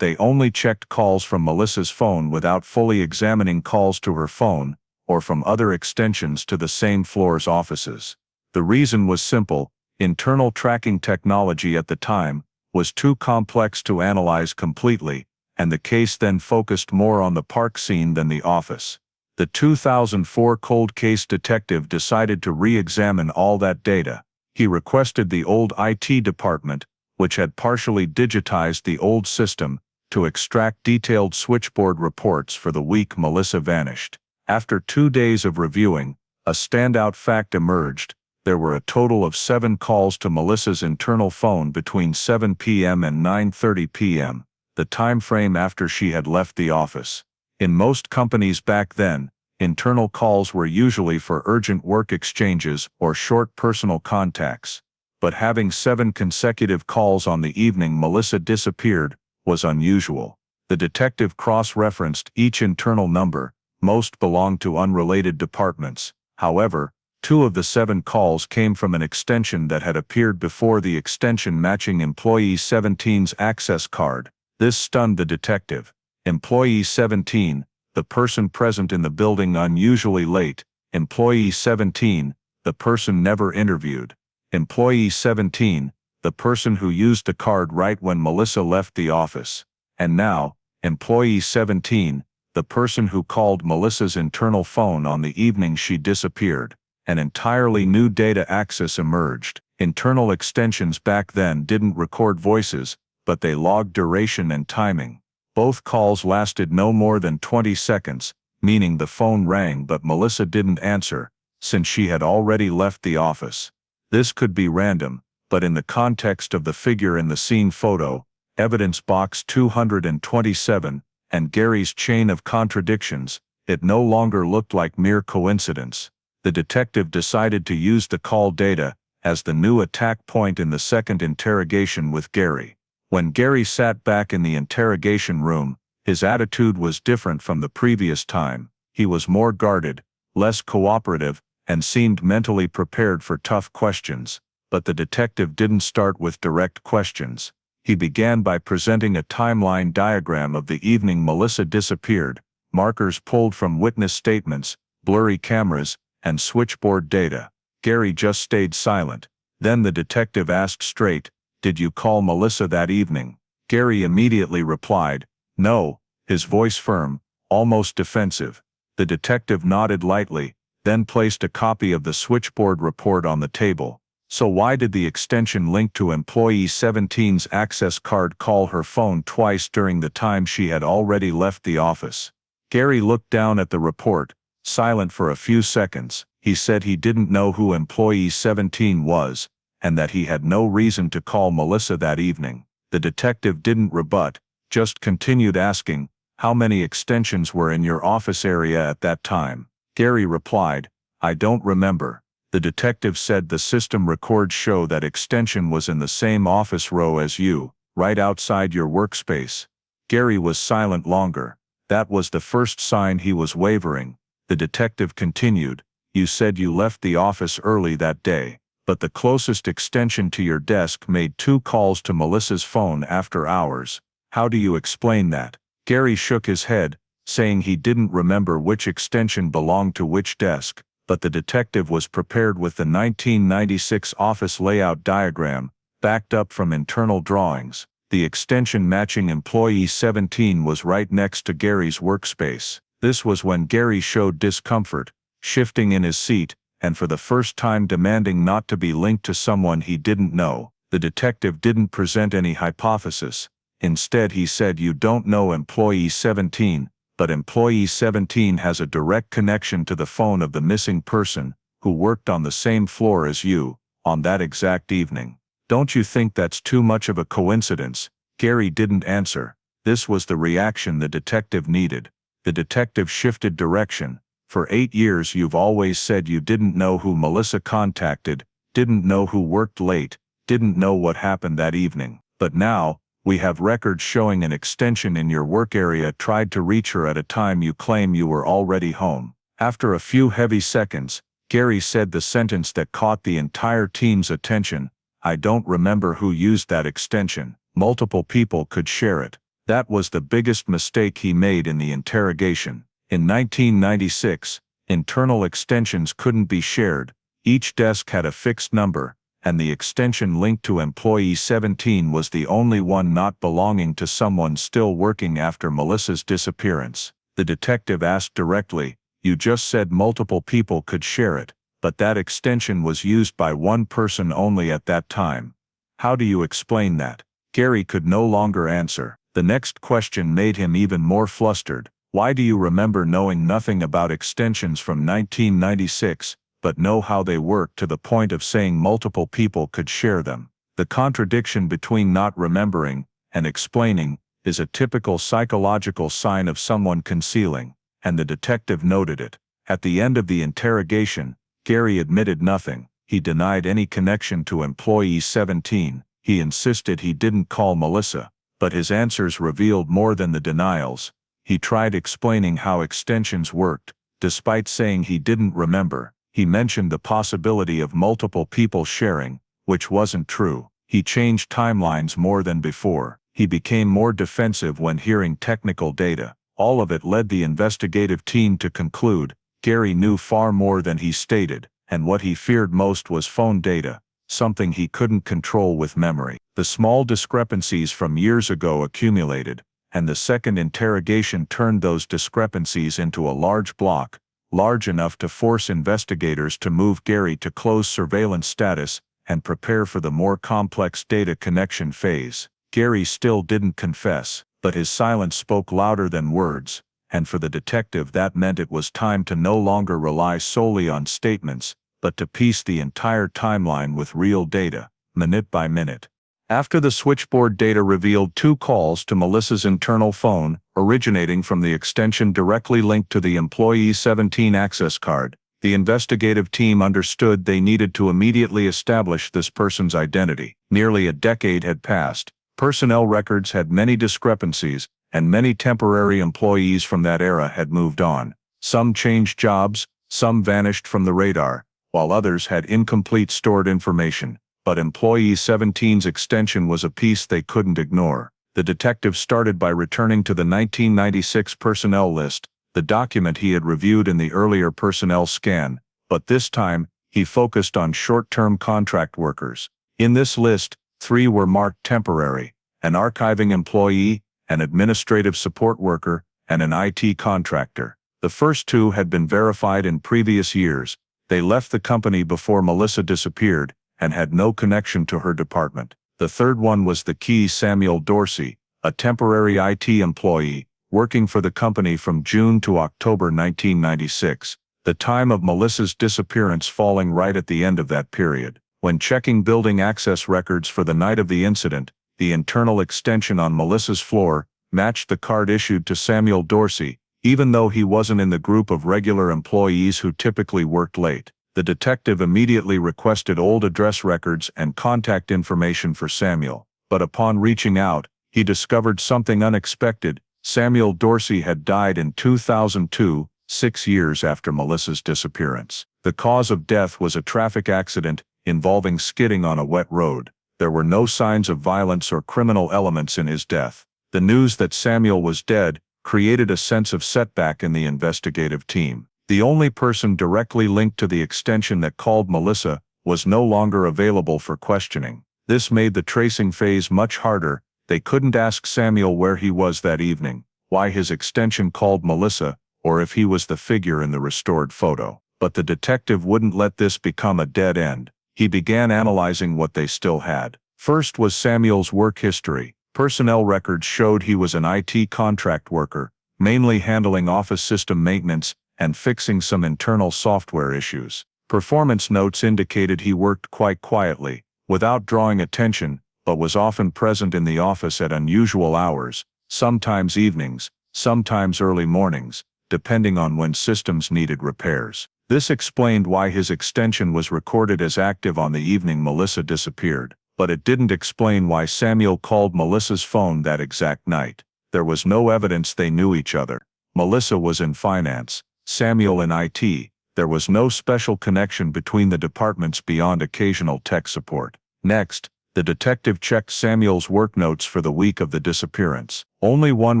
they only checked calls from Melissa's phone without fully examining calls to her phone, or from other extensions to the same floor's offices. The reason was simple: internal tracking technology at the time was too complex to analyze completely, and the case then focused more on the park scene than the office. The 2004 cold case detective decided to re-examine all that data. He requested the old IT department, which had partially digitized the old system, to extract detailed switchboard reports for the week Melissa vanished. After 2 days of reviewing, a standout fact emerged: there were a total of 7 calls to Melissa's internal phone between 7 p.m. and 9:30 p.m., the time frame after she had left the office. In most companies back then, internal calls were usually for urgent work exchanges or short personal contacts. But having 7 consecutive calls on the evening Melissa disappeared was unusual. The detective cross-referenced each internal number. Most belonged to unrelated departments. However, 2 of the 7 calls came from an extension that had appeared before the extension matching Employee 17's access card. This stunned the detective. Employee 17, the person present in the building unusually late. Employee 17, the person never interviewed. Employee 17, the person who used the card right when Melissa left the office. And now, Employee 17, the person who called Melissa's internal phone on the evening she disappeared. An entirely new data axis emerged. Internal extensions back then didn't record voices, but they logged duration and timing. Both calls lasted no more than 20 seconds, meaning the phone rang but Melissa didn't answer, since she had already left the office. This could be random, but in the context of the figure in the scene photo, evidence box 227, and Gary's chain of contradictions, it no longer looked like mere coincidence. The detective decided to use the call data as the new attack point in the second interrogation with Gary. When Gary sat back in the interrogation room, his attitude was different from the previous time. He was more guarded, less cooperative, and seemed mentally prepared for tough questions. But the detective didn't start with direct questions. He began by presenting a timeline diagram of the evening Melissa disappeared, markers pulled from witness statements, blurry cameras, and switchboard data. Gary just stayed silent. Then the detective asked straight, "Did you call Melissa that evening?" Gary immediately replied, "No," his voice firm, almost defensive. The detective nodded lightly, then placed a copy of the switchboard report on the table. "So why did the extension linked to Employee 17's access card call her phone twice during the time she had already left the office?" Gary looked down at the report, silent for a few seconds. He said he didn't know who employee 17 was, and that he had no reason to call Melissa that evening. The detective didn't rebut, just continued asking, "How many extensions were in your office area at that time?" Gary replied, "I don't remember." The detective said the system records show that extension was in the same office row as you, right outside your workspace. Gary was silent longer. That was the first sign he was wavering. The detective continued, "You said you left the office early that day, but the closest extension to your desk made 2 calls to Melissa's phone after hours. How do you explain that?" Gary shook his head, saying he didn't remember which extension belonged to which desk, but the detective was prepared with the 1996 office layout diagram, backed up from internal drawings. The extension matching employee 17 was right next to Gary's workspace. This was when Gary showed discomfort, shifting in his seat, and for the first time demanding not to be linked to someone he didn't know. The detective didn't present any hypothesis. Instead he said, "You don't know employee 17, but employee 17 has a direct connection to the phone of the missing person, who worked on the same floor as you, on that exact evening. Don't you think that's too much of a coincidence?" Gary didn't answer. This was the reaction the detective needed. The detective shifted direction. "For 8 years you've always said you didn't know who Melissa contacted, didn't know who worked late, didn't know what happened that evening. But now, we have records showing an extension in your work area tried to reach her at a time you claim you were already home." After a few heavy seconds, Gary said the sentence that caught the entire team's attention, "I don't remember who used that extension. Multiple people could share it." That was the biggest mistake he made in the interrogation. In 1996, internal extensions couldn't be shared. Each desk had a fixed number, and the extension linked to employee 17 was the only one not belonging to someone still working after Melissa's disappearance. The detective asked directly, "You just said multiple people could share it, but that extension was used by one person only at that time. How do you explain that?" Gary could no longer answer. The next question made him even more flustered. "Why do you remember knowing nothing about extensions from 1996, but know how they work to the point of saying multiple people could share them?" The contradiction between not remembering and explaining is a typical psychological sign of someone concealing, and the detective noted it. At the end of the interrogation, Gary admitted nothing. He denied any connection to employee 17. He insisted he didn't call Melissa, but his answers revealed more than the denials. He tried explaining how extensions worked. Despite saying he didn't remember, he mentioned the possibility of multiple people sharing, which wasn't true. He changed timelines more than before. He became more defensive when hearing technical data. All of it led the investigative team to conclude Gary knew far more than he stated, and what he feared most was phone data, something he couldn't control with memory. The small discrepancies from years ago accumulated, and the second interrogation turned those discrepancies into a large block, large enough to force investigators to move Gary to close surveillance status and prepare for the more complex data connection phase. Gary still didn't confess, but his silence spoke louder than words, and for the detective that meant it was time to no longer rely solely on statements, but to piece the entire timeline with real data, minute by minute. After the switchboard data revealed 2 calls to Melissa's internal phone, originating from the extension directly linked to the employee 17 access card, the investigative team understood they needed to immediately establish this person's identity. Nearly a decade had passed. Personnel records had many discrepancies, and many temporary employees from that era had moved on. Some changed jobs, some vanished from the radar, while others had incomplete stored information. But employee 17's extension was a piece they couldn't ignore. The detective started by returning to the 1996 personnel list, the document he had reviewed in the earlier personnel scan, but this time, he focused on short-term contract workers. In this list, 3 were marked temporary: an archiving employee, an administrative support worker, and an IT contractor. The first 2 had been verified in previous years. They left the company before Melissa disappeared, and had no connection to her department. The third one was the key Samuel Dorsey, a temporary IT employee, working for the company from June to October 1996, the time of Melissa's disappearance falling right at the end of that period. When checking building access records for the night of the incident, the internal extension on Melissa's floor matched the card issued to Samuel Dorsey, even though he wasn't in the group of regular employees who typically worked late. The detective immediately requested old address records and contact information for Samuel, but upon reaching out, he discovered something unexpected. Samuel Dorsey had died in 2002, 6 years after Melissa's disappearance. The cause of death was a traffic accident involving skidding on a wet road. There were no signs of violence or criminal elements in his death. The news that Samuel was dead created a sense of setback in the investigative team. The only person directly linked to the extension that called Melissa was no longer available for questioning. This made the tracing phase much harder. They couldn't ask Samuel where he was that evening, why his extension called Melissa, or if he was the figure in the restored photo. But the detective wouldn't let this become a dead end. He began analyzing what they still had. First was Samuel's work history. Personnel records showed he was an IT contract worker, mainly handling office system maintenance and fixing some internal software issues. Performance notes indicated he worked quite quietly, without drawing attention, but was often present in the office at unusual hours, sometimes evenings, sometimes early mornings, depending on when systems needed repairs. This explained why his extension was recorded as active on the evening Melissa disappeared, but it didn't explain why Samuel called Melissa's phone that exact night. There was no evidence they knew each other. Melissa was in finance, Samuel in IT. There was no special connection between the departments beyond occasional tech support. Next, the detective checked Samuel's work notes for the week of the disappearance. Only one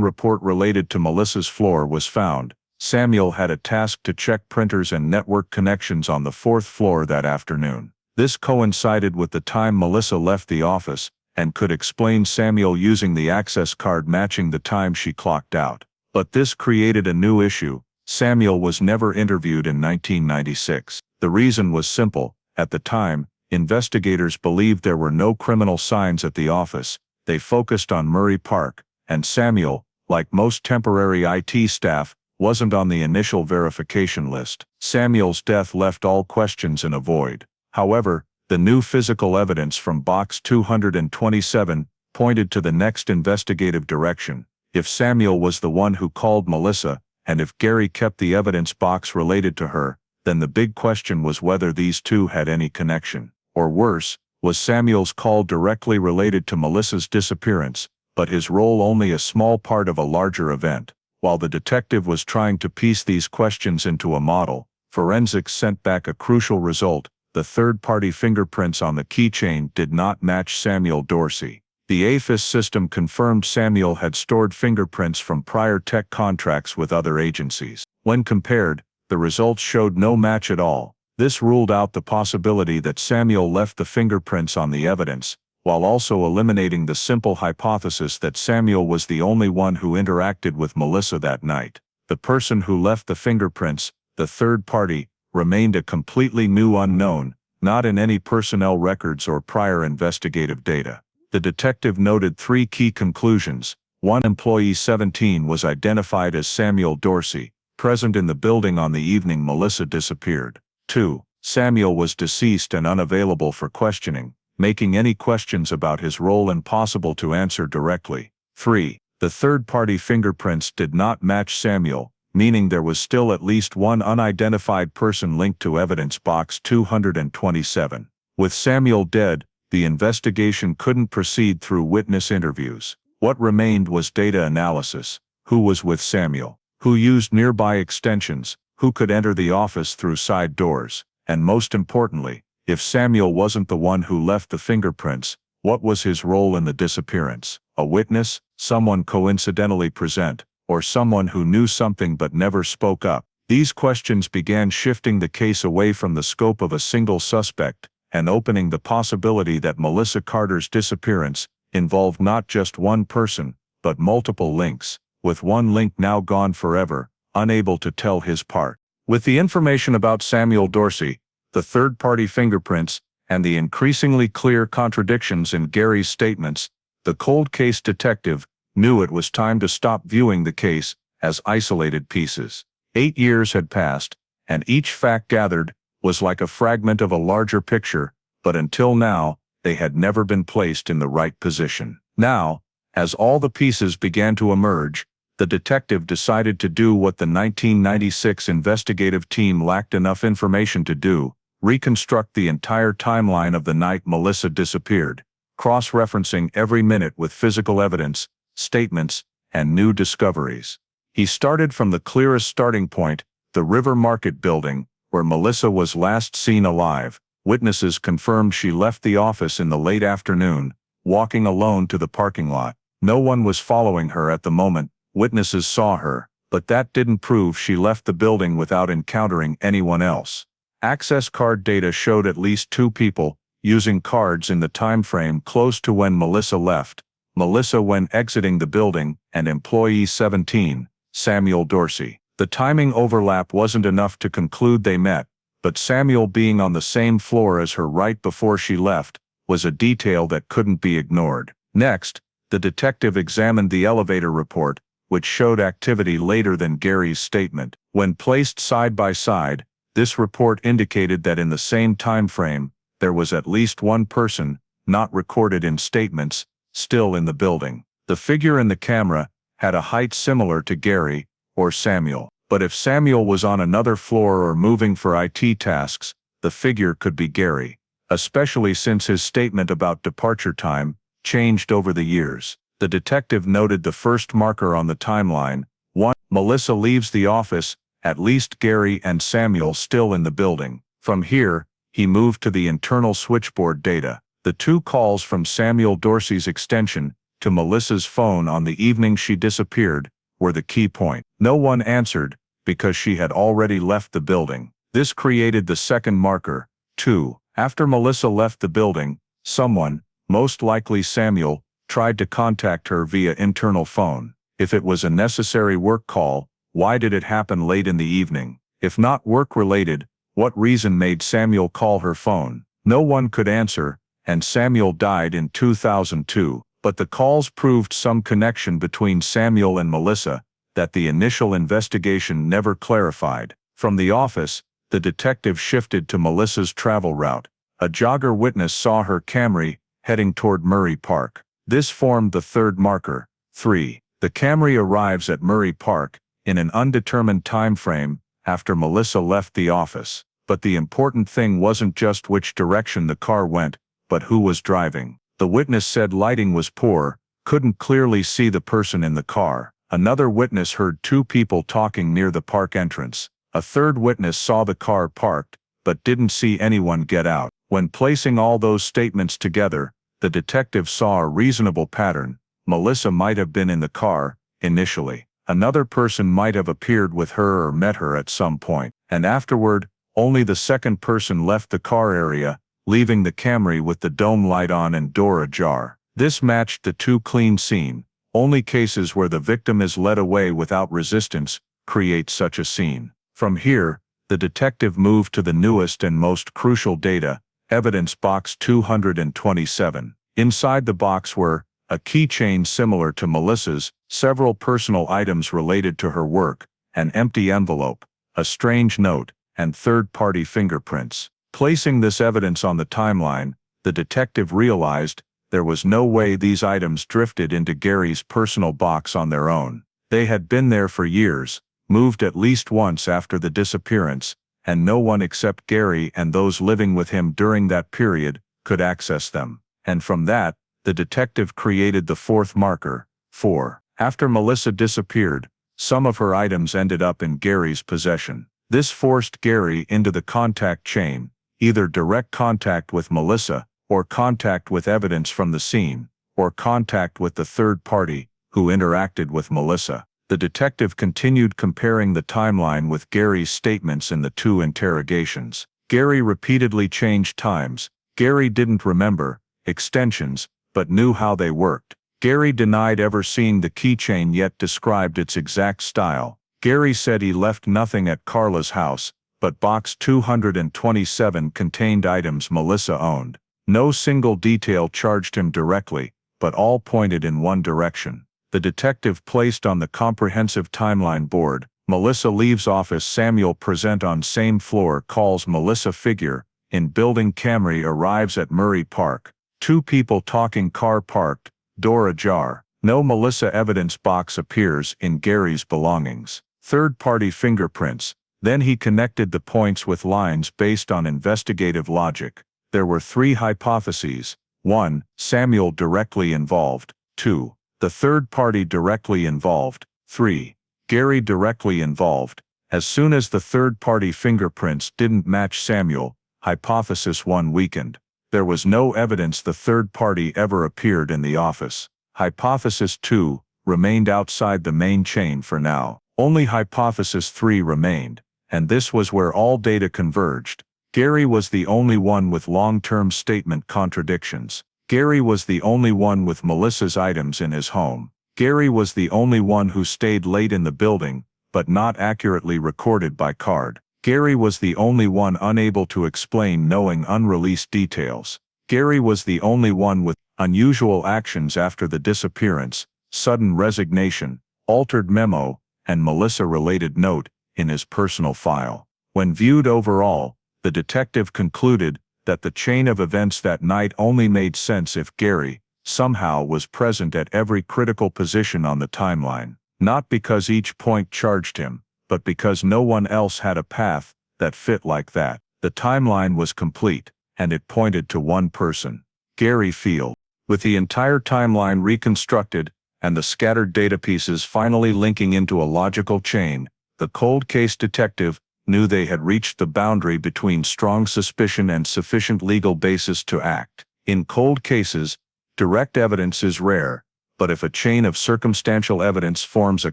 report related to Melissa's floor was found. Samuel had a task to check printers and network connections on the 4th floor that afternoon. This coincided with the time Melissa left the office, and could explain Samuel using the access card matching the time she clocked out. But this created a new issue. Samuel was never interviewed in 1996. The reason was simple. At the time, investigators believed there were no criminal signs at the office. They focused on Murray Park, and Samuel, like most temporary IT staff, wasn't on the initial verification list. Samuel's death left all questions in a void. However, the new physical evidence from Box 227 pointed to the next investigative direction. If Samuel was the one who called Melissa, and if Gary kept the evidence box related to her, then the big question was whether these two had any connection. Or worse, was Samuel's call directly related to Melissa's disappearance, but his role only a small part of a larger event? While the detective was trying to piece these questions into a model, forensics sent back a crucial result. The third-party fingerprints on the keychain did not match Samuel Dorsey. The AFIS system confirmed Samuel had stored fingerprints from prior tech contracts with other agencies. When compared, the results showed no match at all. This ruled out the possibility that Samuel left the fingerprints on the evidence, while also eliminating the simple hypothesis that Samuel was the only one who interacted with Melissa that night. The person who left the fingerprints, the third party, remained a completely new unknown, not in any personnel records or prior investigative data. The detective noted 3 key conclusions. 1. Employee 17 was identified as Samuel Dorsey, present in the building on the evening Melissa disappeared. 2. Samuel was deceased and unavailable for questioning, making any questions about his role impossible to answer directly. 3. The third-party fingerprints did not match Samuel, meaning there was still at least one unidentified person linked to evidence box 227. With Samuel dead, the investigation couldn't proceed through witness interviews. What remained was data analysis. Who was with Samuel? Who used nearby extensions? Who could enter the office through side doors? And most importantly, if Samuel wasn't the one who left the fingerprints, what was his role in the disappearance? A witness, someone coincidentally present, or someone who knew something but never spoke up? These questions began shifting the case away from the scope of a single suspect, and opening the possibility that Melissa Carter's disappearance involved not just one person, but multiple links, with one link now gone forever, unable to tell his part. With the information about Samuel Dorsey, the third-party fingerprints, and the increasingly clear contradictions in Gary's statements, the cold case detective knew it was time to stop viewing the case as isolated pieces. 8 years had passed, and each fact gathered was like a fragment of a larger picture, but until now, they had never been placed in the right position. Now, as all the pieces began to emerge, the detective decided to do what the 1996 investigative team lacked enough information to do: reconstruct the entire timeline of the night Melissa disappeared, cross-referencing every minute with physical evidence, statements, and new discoveries. He started from the clearest starting point, the River Market building, where Melissa was last seen alive. Witnesses confirmed she left the office in the late afternoon, walking alone to the parking lot. No one was following her at the moment. Witnesses saw her, but that didn't prove she left the building without encountering anyone else. Access card data showed at least 2 people using cards in the time frame close to when Melissa left: Melissa when exiting the building, and employee 17, Samuel Dorsey. The timing overlap wasn't enough to conclude they met, but Samuel being on the same floor as her right before she left was a detail that couldn't be ignored. Next, the detective examined the elevator report, which showed activity later than Gary's statement. When placed side by side, this report indicated that in the same time frame, there was at least one person, not recorded in statements, still in the building. The figure in the camera had a height similar to Gary or Samuel, but if Samuel was on another floor or moving for IT tasks, the figure could be Gary, especially since his statement about departure time changed over the years. The detective noted the first marker on the timeline: 1. Melissa leaves the office, at least Gary and Samuel still in the building. From here, he moved to the internal switchboard data. The 2 calls from Samuel Dorsey's extension to Melissa's phone on the evening she disappeared were the key point. No one answered, because she had already left the building. This created the second marker: 2. After Melissa left the building, someone, most likely Samuel, tried to contact her via internal phone. If it was a necessary work call, why did it happen late in the evening? If not work-related, what reason made Samuel call her phone? No one could answer, and Samuel died in 2002. But the calls proved some connection between Samuel and Melissa that the initial investigation never clarified. From the office, the detective shifted to Melissa's travel route. A jogger witness saw her Camry heading toward Murray Park. This formed the third marker. 3. The Camry arrives at Murray Park in an undetermined time frame after Melissa left the office. But the important thing wasn't just which direction the car went, but who was driving. The witness said lighting was poor, couldn't clearly see the person in the car. Another witness heard 2 people talking near the park entrance. A third witness saw the car parked, but didn't see anyone get out. When placing all those statements together, the detective saw a reasonable pattern. Melissa might have been in the car, initially. Another person might have appeared with her or met her at some point, and afterward, only the second person left the car area, leaving the Camry with the dome light on and door ajar. This matched the 2 clean scene. Only cases where the victim is led away without resistance create such a scene. From here, the detective moved to the newest and most crucial data, evidence box 227. Inside the box were a keychain similar to Melissa's, several personal items related to her work, an empty envelope, a strange note, and third-party fingerprints. Placing this evidence on the timeline, the detective realized there was no way these items drifted into Gary's personal box on their own. They had been there for years, moved at least once after the disappearance, and no one except Gary and those living with him during that period could access them. And from that, the detective created the fourth marker, 4. After Melissa disappeared, some of her items ended up in Gary's possession. This forced Gary into the contact chain, either direct contact with Melissa, or contact with evidence from the scene, or contact with the third party who interacted with Melissa. The detective continued comparing the timeline with Gary's statements in the 2 interrogations. Gary repeatedly changed times. Gary didn't remember extensions, but knew how they worked. Gary denied ever seeing the keychain yet described its exact style. Gary said he left nothing at Carla's house, but box 227 contained items Melissa owned. No single detail charged him directly, but all pointed in one direction. the detective placed on the comprehensive timeline board. Melissa leaves office. Samuel present on same floor. Calls Melissa figure in building. Camry arrives at Murray Park. Two people talking. Car parked, door ajar. No Melissa evidence box appears in Gary's belongings. Third-party fingerprints. Then he connected the points with lines based on investigative logic. There were three hypotheses. 1. Samuel directly involved. 2. The third party directly involved. 3. Gary directly involved. As soon as the third-party fingerprints didn't match Samuel, hypothesis 1 weakened. There was no evidence the third party ever appeared in the office. Hypothesis 2 remained outside the main chain for now. Only hypothesis 3 remained, and this was where all data converged. Gary was the only one with long-term statement contradictions. Gary was the only one with Melissa's items in his home. Gary was the only one who stayed late in the building, but not accurately recorded by card. Gary was the only one unable to explain knowing unreleased details. Gary was the only one with unusual actions after the disappearance, sudden resignation, altered memo, and Melissa-related note in his personal file. When viewed overall, the detective concluded that the chain of events that night only made sense if Gary, somehow, was present at every critical position on the timeline. Not because each point charged him, but because no one else had a path that fit like that. The timeline was complete, and it pointed to one person, Gary Field. With the entire timeline reconstructed, and the scattered data pieces finally linking into a logical chain, the cold case detective knew they had reached the boundary between strong suspicion and sufficient legal basis to act. In cold cases, direct evidence is rare, but if a chain of circumstantial evidence forms a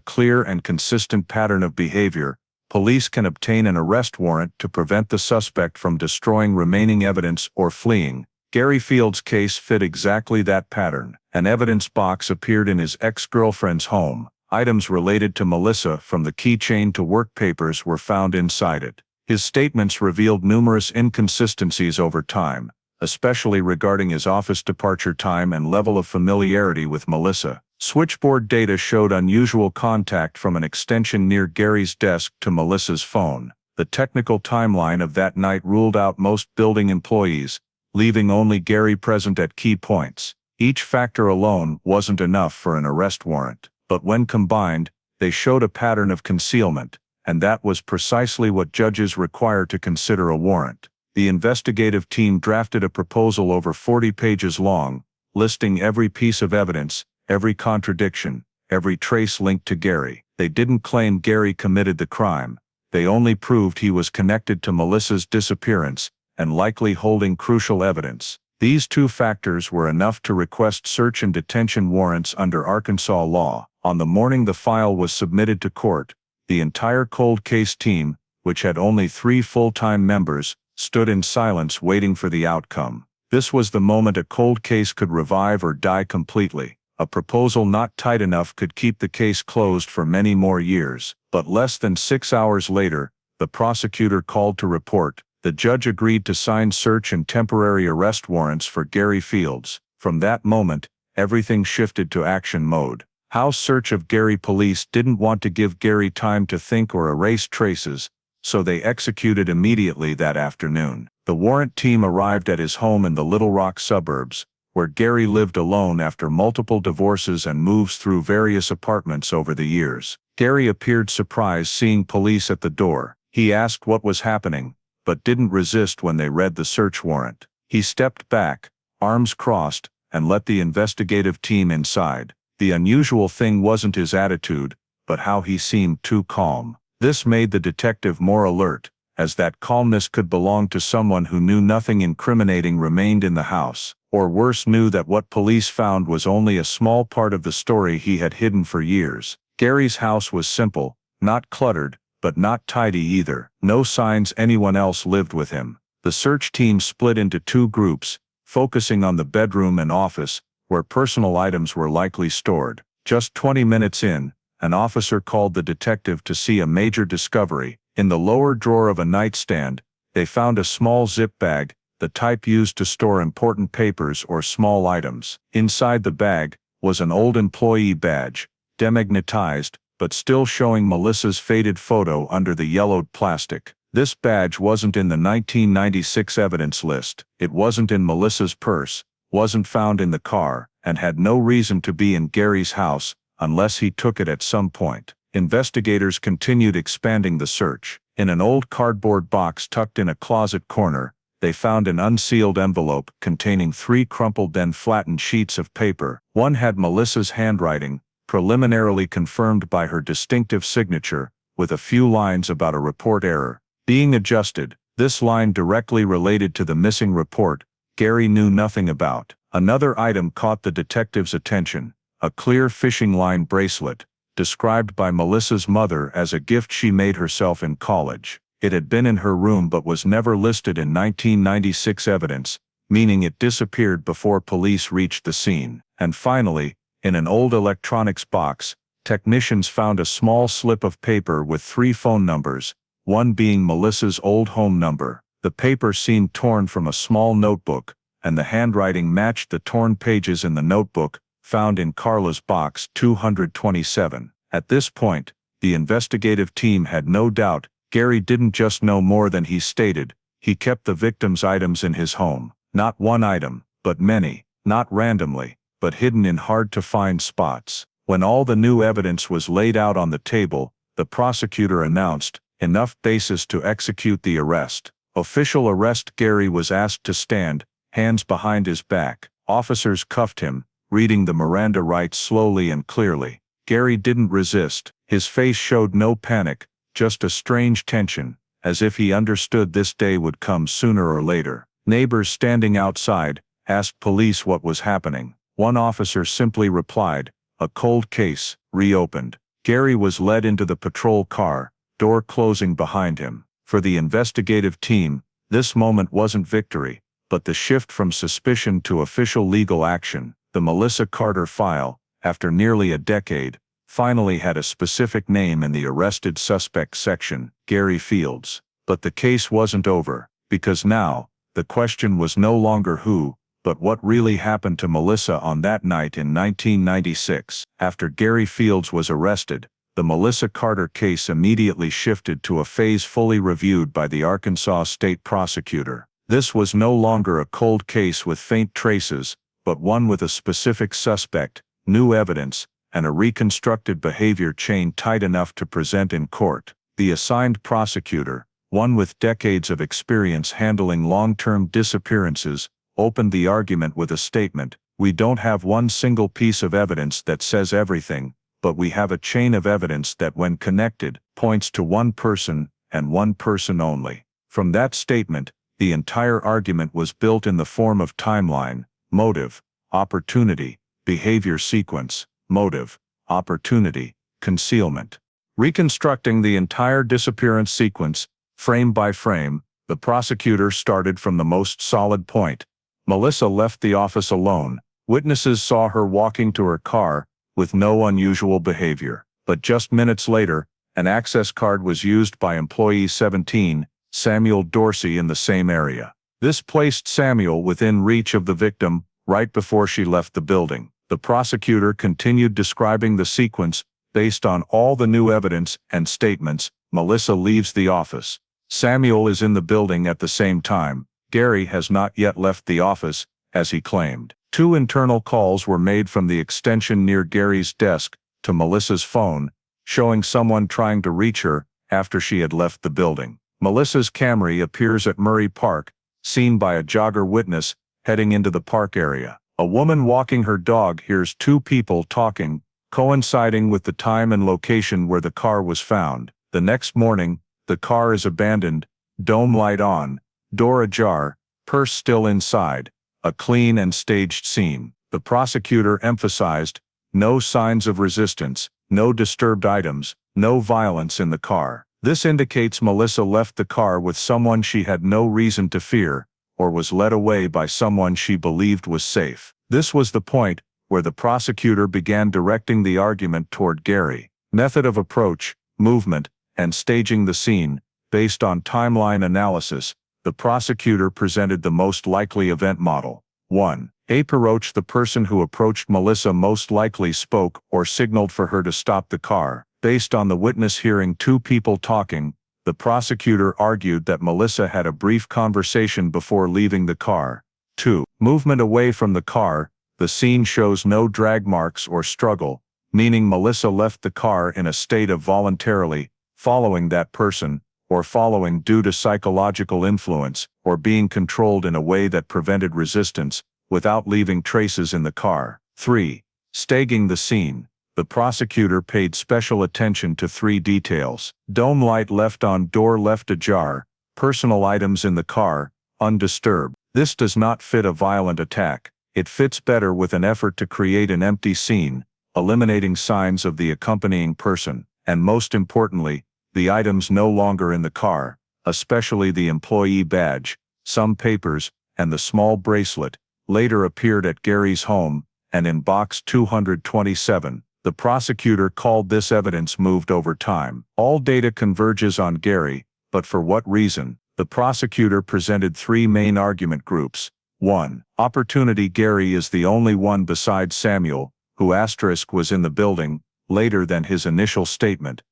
clear and consistent pattern of behavior, police can obtain an arrest warrant to prevent the suspect from destroying remaining evidence or fleeing. Gary Field's case fit exactly that pattern. An evidence box appeared in his ex-girlfriend's home. Items related to Melissa, from the keychain to work papers, were found inside it. His statements revealed numerous inconsistencies over time, especially regarding his office departure time and level of familiarity with Melissa. Switchboard data showed unusual contact from an extension near Gary's desk to Melissa's phone. The technical timeline of that night ruled out most building employees, leaving only Gary present at key points. Each factor alone wasn't enough for an arrest warrant, but when combined, they showed a pattern of concealment, and that was precisely what judges require to consider a warrant. The investigative team drafted a proposal over 40 pages long, listing every piece of evidence, every contradiction, every trace linked to Gary. They didn't claim Gary committed the crime. They only proved he was connected to Melissa's disappearance and likely holding crucial evidence. These two factors were enough to request search and detention warrants under Arkansas law. On the morning the file was submitted to court, the entire cold case team, which had only 3 full-time members, stood in silence waiting for the outcome. This was the moment a cold case could revive or die completely. A proposal not tight enough could keep the case closed for many more years. But less than 6 hours later, the prosecutor called to report. The judge agreed to sign search and temporary arrest warrants for Gary Fields. From that moment, everything shifted to action mode. House search of Gary. Police didn't want to give Gary time to think or erase traces, so they executed immediately that afternoon. The warrant team arrived at his home in the Little Rock suburbs, where Gary lived alone after multiple divorces and moves through various apartments over the years. Gary appeared surprised seeing police at the door. He asked what was happening, but didn't resist when they read the search warrant. He stepped back, arms crossed, and let the investigative team inside. The unusual thing wasn't his attitude, but how he seemed too calm. This made the detective more alert, as that calmness could belong to someone who knew nothing incriminating remained in the house, or worse, knew that what police found was only a small part of the story he had hidden for years. Gary's house was simple, not cluttered, but not tidy either. No signs anyone else lived with him. The search team split into 2 groups, focusing on the bedroom and office, where personal items were likely stored. Just 20 minutes in, an officer called the detective to see a major discovery. In the lower drawer of a nightstand, they found a small zip bag, the type used to store important papers or small items. Inside the bag was an old employee badge, demagnetized, but still showing Melissa's faded photo under the yellowed plastic. This badge wasn't in the 1996 evidence list, it wasn't in Melissa's purse, wasn't found in the car, and had no reason to be in Gary's house, unless he took it at some point. Investigators continued expanding the search. In an old cardboard box tucked in a closet corner, they found an unsealed envelope containing 3 crumpled then flattened sheets of paper. One had Melissa's handwriting, preliminarily confirmed by her distinctive signature, with a few lines about a report error being adjusted. This line directly related to the missing report Gary knew nothing about. Another item caught the detective's attention, a clear fishing line bracelet, described by Melissa's mother as a gift she made herself in college. It had been in her room but was never listed in 1996 evidence, meaning it disappeared before police reached the scene. And finally, in an old electronics box, technicians found a small slip of paper with 3 phone numbers, one being Melissa's old home number. The paper seemed torn from a small notebook, and the handwriting matched the torn pages in the notebook found in Carla's box 227. At this point, the investigative team had no doubt Gary didn't just know more than he stated. He kept the victim's items in his home. Not one item, but many, not randomly, but hidden in hard-to-find spots. When all the new evidence was laid out on the table, the prosecutor announced, "Enough basis to execute the arrest." Official arrest. Gary was asked to stand, hands behind his back. Officers cuffed him, reading the Miranda rights slowly and clearly. Gary didn't resist. His face showed no panic, just a strange tension, as if he understood this day would come sooner or later. Neighbors standing outside asked police what was happening. One officer simply replied, "A cold case, reopened." Gary was led into the patrol car, door closing behind him. For the investigative team, this moment wasn't victory, but the shift from suspicion to official legal action. The Melissa Carter file, after nearly a decade, finally had a specific name in the arrested suspect section, Gary Fields. But the case wasn't over, because now, the question was no longer who, but what really happened to Melissa on that night in 1996. After Gary Fields was arrested, the Melissa Carter case immediately shifted to a phase fully reviewed by the Arkansas State Prosecutor. This was no longer a cold case with faint traces, but one with a specific suspect, new evidence, and a reconstructed behavior chain tight enough to present in court. The assigned prosecutor, one with decades of experience handling long-term disappearances, opened the argument with a statement, "We don't have one single piece of evidence that says everything, but we have a chain of evidence that when connected, points to one person, and one person only." From that statement, the entire argument was built in the form of timeline, motive, opportunity, behavior sequence, motive, opportunity, concealment. Reconstructing the entire disappearance sequence, frame by frame, the prosecutor started from the most solid point. Melissa left the office alone. Witnesses saw her walking to her car, with no unusual behavior. But just minutes later, an access card was used by employee 17, Samuel Dorsey, in the same area. This placed Samuel within reach of the victim, right before she left the building. The prosecutor continued describing the sequence. Based on all the new evidence and statements, Melissa leaves the office. Samuel is in the building at the same time. Gary has not yet left the office, as he claimed. 2 internal calls were made from the extension near Gary's desk to Melissa's phone, showing someone trying to reach her after she had left the building. Melissa's Camry appears at Murray Park, seen by a jogger witness heading into the park area. A woman walking her dog hears 2 people talking, coinciding with the time and location where the car was found. The next morning, the car is abandoned, dome light on, door ajar, purse still inside. A clean and staged scene. The prosecutor emphasized, no signs of resistance, no disturbed items, no violence in the car. This indicates Melissa left the car with someone she had no reason to fear, or was led away by someone she believed was safe. This was the point where the prosecutor began directing the argument toward Gary. Method of approach, movement, and staging the scene. Based on timeline analysis, the prosecutor presented the most likely event model. 1. Approach: the person who approached Melissa most likely spoke or signaled for her to stop the car. Based on the witness hearing two people talking, the prosecutor argued that Melissa had a brief conversation before leaving the car. 2. Movement away from the car: the scene shows no drag marks or struggle, meaning Melissa left the car in a state of voluntarily following that person, or following due to psychological influence, or being controlled in a way that prevented resistance, without leaving traces in the car. 3. Staging the scene: the prosecutor paid special attention to 3 details. Dome light left on, door left ajar, personal items in the car, undisturbed. This does not fit a violent attack. It fits better with an effort to create an empty scene, eliminating signs of the accompanying person, and most importantly, the items no longer in the car, especially the employee badge, some papers, and the small bracelet, later appeared at Gary's home, and in box 227. The prosecutor called this evidence moved over time. All data converges on Gary, but for what reason? The prosecutor presented 3 main argument groups. 1. Opportunity: Gary is the only one besides Samuel, who was in the building, later than his initial statement.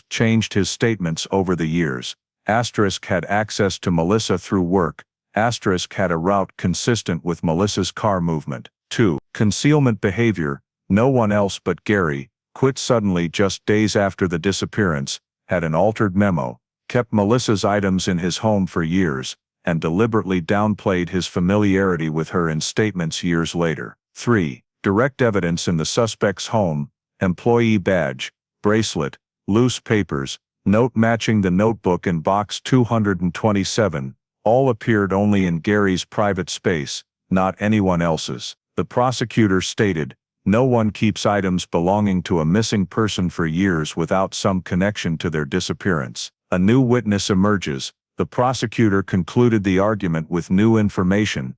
Changed his statements over the years. Had access to Melissa through work. Had a route consistent with Melissa's car movement. 2. Concealment behavior: no one else but Gary quit suddenly just days after the disappearance, had an altered memo, kept Melissa's items in his home for years, and deliberately downplayed his familiarity with her in statements years later. 3. Direct evidence in the suspect's home: employee badge, bracelet, loose papers, note matching the notebook in box 227, all appeared only in Gary's private space, not anyone else's. The prosecutor stated, "No one keeps items belonging to a missing person for years without some connection to their disappearance." A new witness emerges. The prosecutor concluded the argument with new information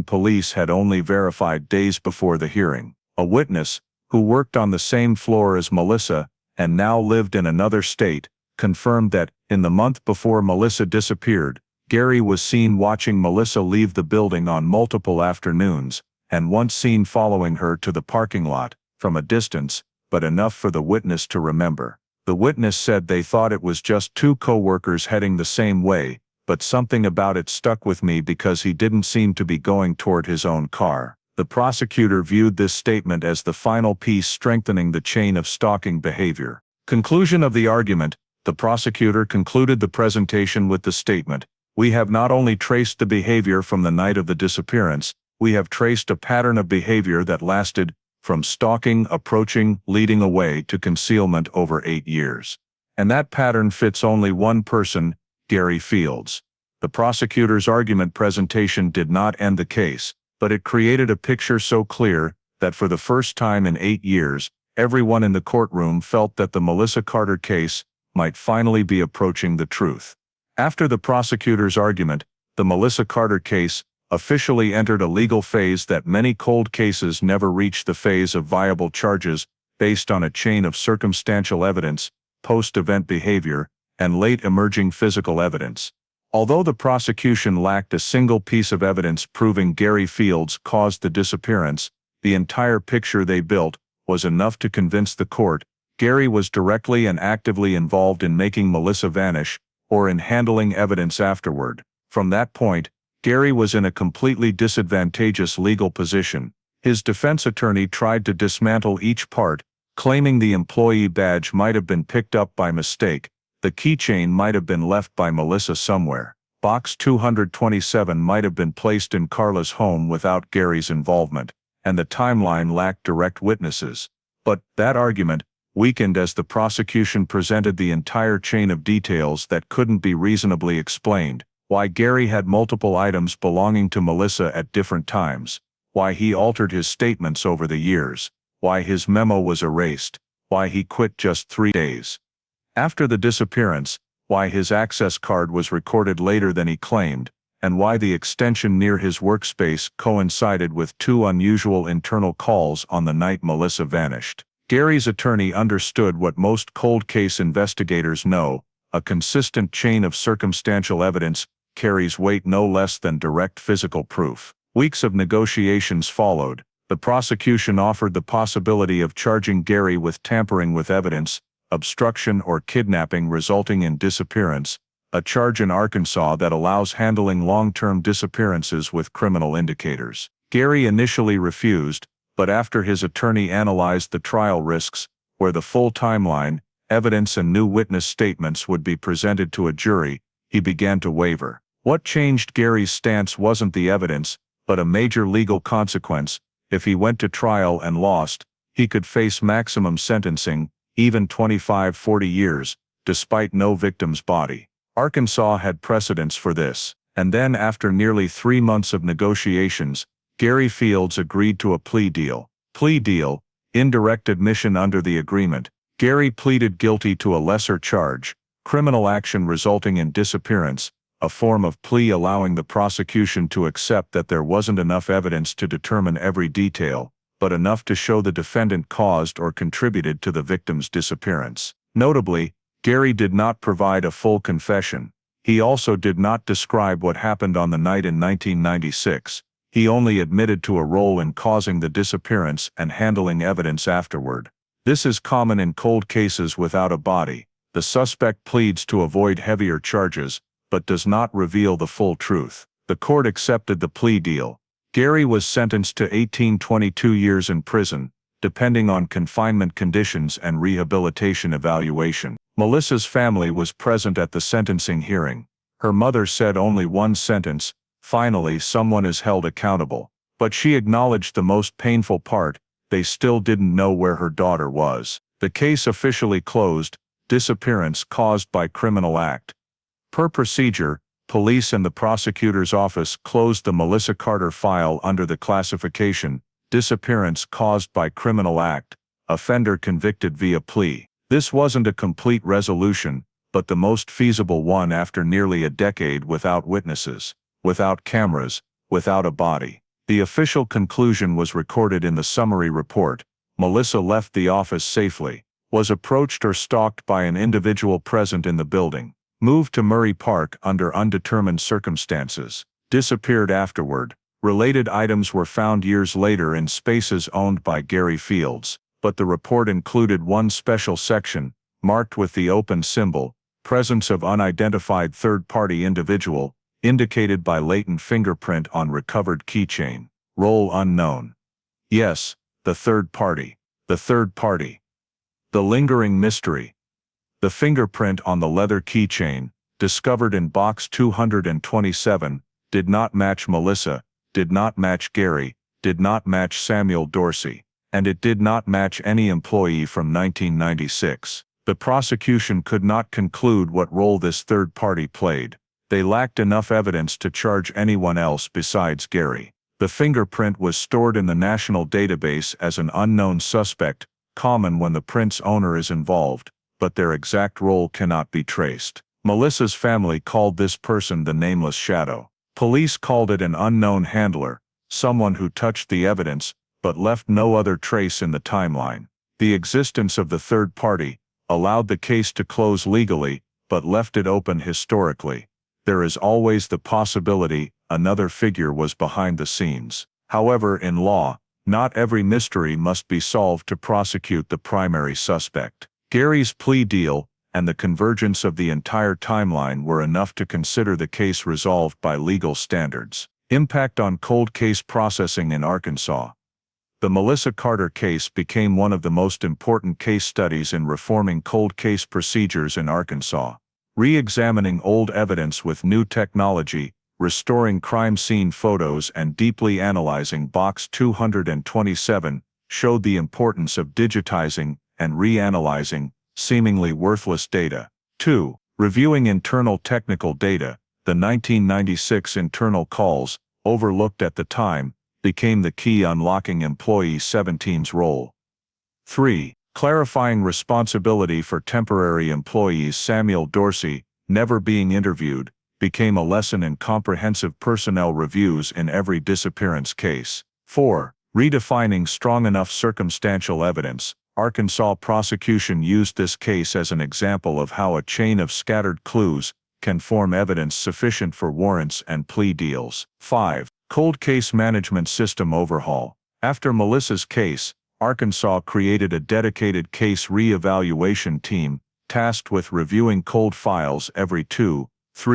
police had only verified days before the hearing. A witness, who worked on the same floor as Melissa, and now lived in another state, confirmed that, in the month before Melissa disappeared, Gary was seen watching Melissa leave the building on multiple afternoons, and once seen following her to the parking lot, from a distance, but enough for the witness to remember. The witness said they thought it was just 2 co-workers heading the same way, but something about it stuck with me because he didn't seem to be going toward his own car. The prosecutor viewed this statement as the final piece strengthening the chain of stalking behavior. Conclusion of the argument: the prosecutor concluded the presentation with the statement, "We have not only traced the behavior from the night of the disappearance, we have traced a pattern of behavior that lasted from stalking, approaching, leading away to concealment over 8 years. And that pattern fits only one person, Gary Fields." The prosecutor's argument presentation did not end the case, but it created a picture so clear that for the first time in 8 years, everyone in the courtroom felt that the Melissa Carter case might finally be approaching the truth. After the prosecutor's argument, the Melissa Carter case officially entered a legal phase that many cold cases never reach: the phase of viable charges based on a chain of circumstantial evidence, post-event behavior, and late emerging physical evidence. Although the prosecution lacked a single piece of evidence proving Gary Fields caused the disappearance, the entire picture they built was enough to convince the court Gary was directly and actively involved in making Melissa vanish, or in handling evidence afterward. From that point, Gary was in a completely disadvantageous legal position. His defense attorney tried to dismantle each part, claiming the employee badge might have been picked up by mistake, the keychain might have been left by Melissa somewhere, box 227 might have been placed in Carla's home without Gary's involvement, and the timeline lacked direct witnesses. But that argument weakened as the prosecution presented the entire chain of details that couldn't be reasonably explained: why Gary had multiple items belonging to Melissa at different times, why he altered his statements over the years, why his memo was erased, why he quit just 3 days after the disappearance, why his access card was recorded later than he claimed, and why the extension near his workspace coincided with 2 unusual internal calls on the night Melissa vanished. Gary's attorney understood what most cold case investigators know: a consistent chain of circumstantial evidence carries weight no less than direct physical proof. Weeks of negotiations followed. The prosecution offered the possibility of charging Gary with tampering with evidence, obstruction or kidnapping resulting in disappearance, a charge in Arkansas that allows handling long-term disappearances with criminal indicators. Gary initially refused, but after his attorney analyzed the trial risks, where the full timeline, evidence and new witness statements would be presented to a jury, he began to waver. What changed Gary's stance wasn't the evidence, but a major legal consequence. If he went to trial and lost, he could face maximum sentencing, even 25–40 years, despite no victim's body. Arkansas had precedents for this, and then after nearly 3 months of negotiations, Gary Fields agreed to a plea deal. Plea deal, indirect admission under the agreement. Gary pleaded guilty to a lesser charge, criminal action resulting in disappearance, a form of plea allowing the prosecution to accept that there wasn't enough evidence to determine every detail, but enough to show the defendant caused or contributed to the victim's disappearance. Notably, Gary did not provide a full confession. He also did not describe what happened on the night in 1996. He only admitted to a role in causing the disappearance and handling evidence afterward. This is common in cold cases without a body. The suspect pleads to avoid heavier charges, but does not reveal the full truth. The court accepted the plea deal. Gary was sentenced to 18–22 years in prison, depending on confinement conditions and rehabilitation evaluation. Melissa's family was present at the sentencing hearing. Her mother said only one sentence, "Finally someone is held accountable." But she acknowledged the most painful part: they still didn't know where her daughter was. The case officially closed, disappearance caused by criminal act. Per procedure, police and the prosecutor's office closed the Melissa Carter file under the classification, disappearance caused by criminal act, offender convicted via plea. This wasn't a complete resolution, but the most feasible one after nearly a decade without witnesses, without cameras, without a body. The official conclusion was recorded in the summary report. Melissa left the office safely, was approached or stalked by an individual present in the building, moved to Murray Park under undetermined circumstances, disappeared afterward. Related items were found years later in spaces owned by Gary Fields, but the report included one special section, marked with the open symbol, presence of unidentified third-party individual, indicated by latent fingerprint on recovered keychain. Role unknown. Yes, the third party. The third party. The lingering mystery. The fingerprint on the leather keychain, discovered in box 227, did not match Melissa, did not match Gary, did not match Samuel Dorsey, and it did not match any employee from 1996. The prosecution could not conclude what role this third party played. They lacked enough evidence to charge anyone else besides Gary. The fingerprint was stored in the national database as an unknown suspect, common when the print's owner is involved, but their exact role cannot be traced. Melissa's family called this person the nameless shadow. Police called it an unknown handler, someone who touched the evidence, but left no other trace in the timeline. The existence of the third party allowed the case to close legally, but left it open historically. There is always the possibility another figure was behind the scenes. However, in law, not every mystery must be solved to prosecute the primary suspect. Gary's plea deal and the convergence of the entire timeline were enough to consider the case resolved by legal standards. Impact on cold case processing in Arkansas. The Melissa Carter case became one of the most important case studies in reforming cold case procedures in Arkansas. Re-examining old evidence with new technology, restoring crime scene photos and deeply analyzing box 227 showed the importance of digitizing and reanalyzing seemingly worthless data. 2. Reviewing internal technical data. The 1996 internal calls, overlooked at the time, became the key unlocking employee 17's role. 3. Clarifying responsibility for temporary employees. Samuel Dorsey, never being interviewed, became a lesson in comprehensive personnel reviews in every disappearance case. 4. Redefining strong enough circumstantial evidence. Arkansas prosecution used this case as an example of how a chain of scattered clues can form evidence sufficient for warrants and plea deals. 5. Cold case management system overhaul. After Melissa's case, Arkansas created a dedicated case re-evaluation team, tasked with reviewing cold files every 2-3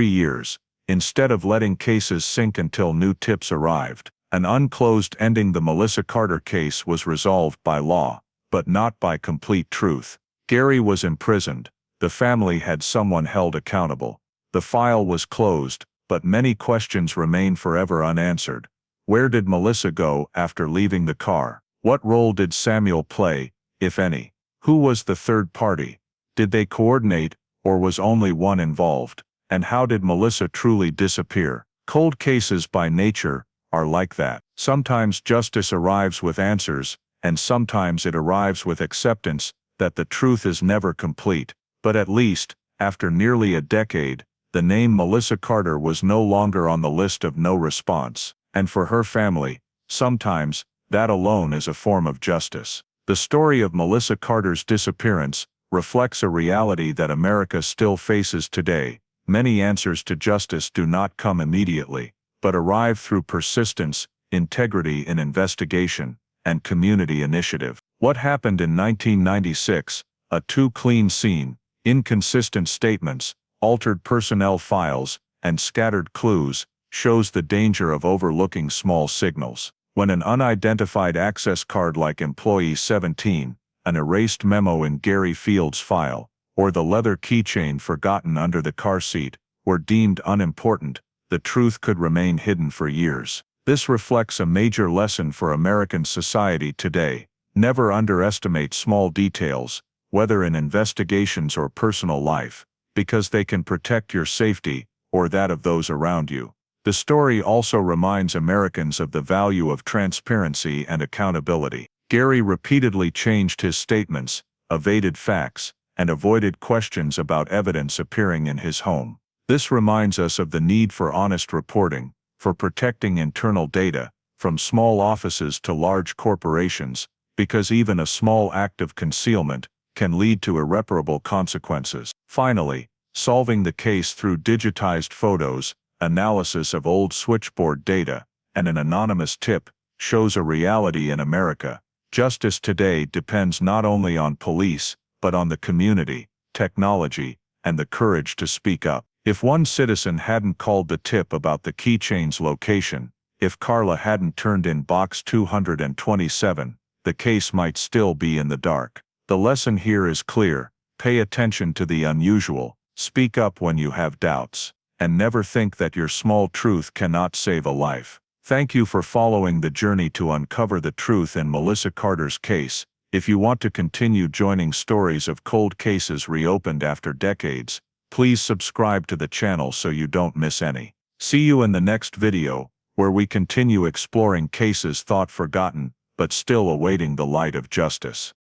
years, instead of letting cases sink until new tips arrived. An unclosed ending. The Melissa Carter case was resolved by law, but not by complete truth. Gary was imprisoned. The family had someone held accountable. The file was closed, but many questions remain forever unanswered. Where did Melissa go after leaving the car? What role did Samuel play, if any? Who was the third party? Did they coordinate, or was only one involved? And how did Melissa truly disappear? Cold cases by nature are like that. Sometimes justice arrives with answers, and sometimes it arrives with acceptance that the truth is never complete. But at least, after nearly a decade, the name Melissa Carter was no longer on the list of no response. And for her family, sometimes, that alone is a form of justice. The story of Melissa Carter's disappearance reflects a reality that America still faces today. Many answers to justice do not come immediately, but arrive through persistence, integrity in investigation, and community initiative. What happened in 1996? A too clean scene, inconsistent statements, altered personnel files, and scattered clues, shows the danger of overlooking small signals. When an unidentified access card like Employee 17, an erased memo in Gary Field's file, or the leather keychain forgotten under the car seat, were deemed unimportant, the truth could remain hidden for years. This reflects a major lesson for American society today. Never underestimate small details, whether in investigations or personal life, because they can protect your safety, or that of those around you. The story also reminds Americans of the value of transparency and accountability. Gary repeatedly changed his statements, evaded facts, and avoided questions about evidence appearing in his home. This reminds us of the need for honest reporting, for protecting internal data, from small offices to large corporations, because even a small act of concealment can lead to irreparable consequences. Finally, solving the case through digitized photos, analysis of old switchboard data, and an anonymous tip, shows a reality in America. Justice today depends not only on police, but on the community, technology, and the courage to speak up. If one citizen hadn't called the tip about the keychain's location, if Carla hadn't turned in box 227, the case might still be in the dark. The lesson here is clear: pay attention to the unusual, speak up when you have doubts, and never think that your small truth cannot save a life. Thank you for following the journey to uncover the truth in Melissa Carter's case. If you want to continue joining stories of cold cases reopened after decades, please subscribe to the channel so you don't miss any. See you in the next video, where we continue exploring cases thought forgotten, but still awaiting the light of justice.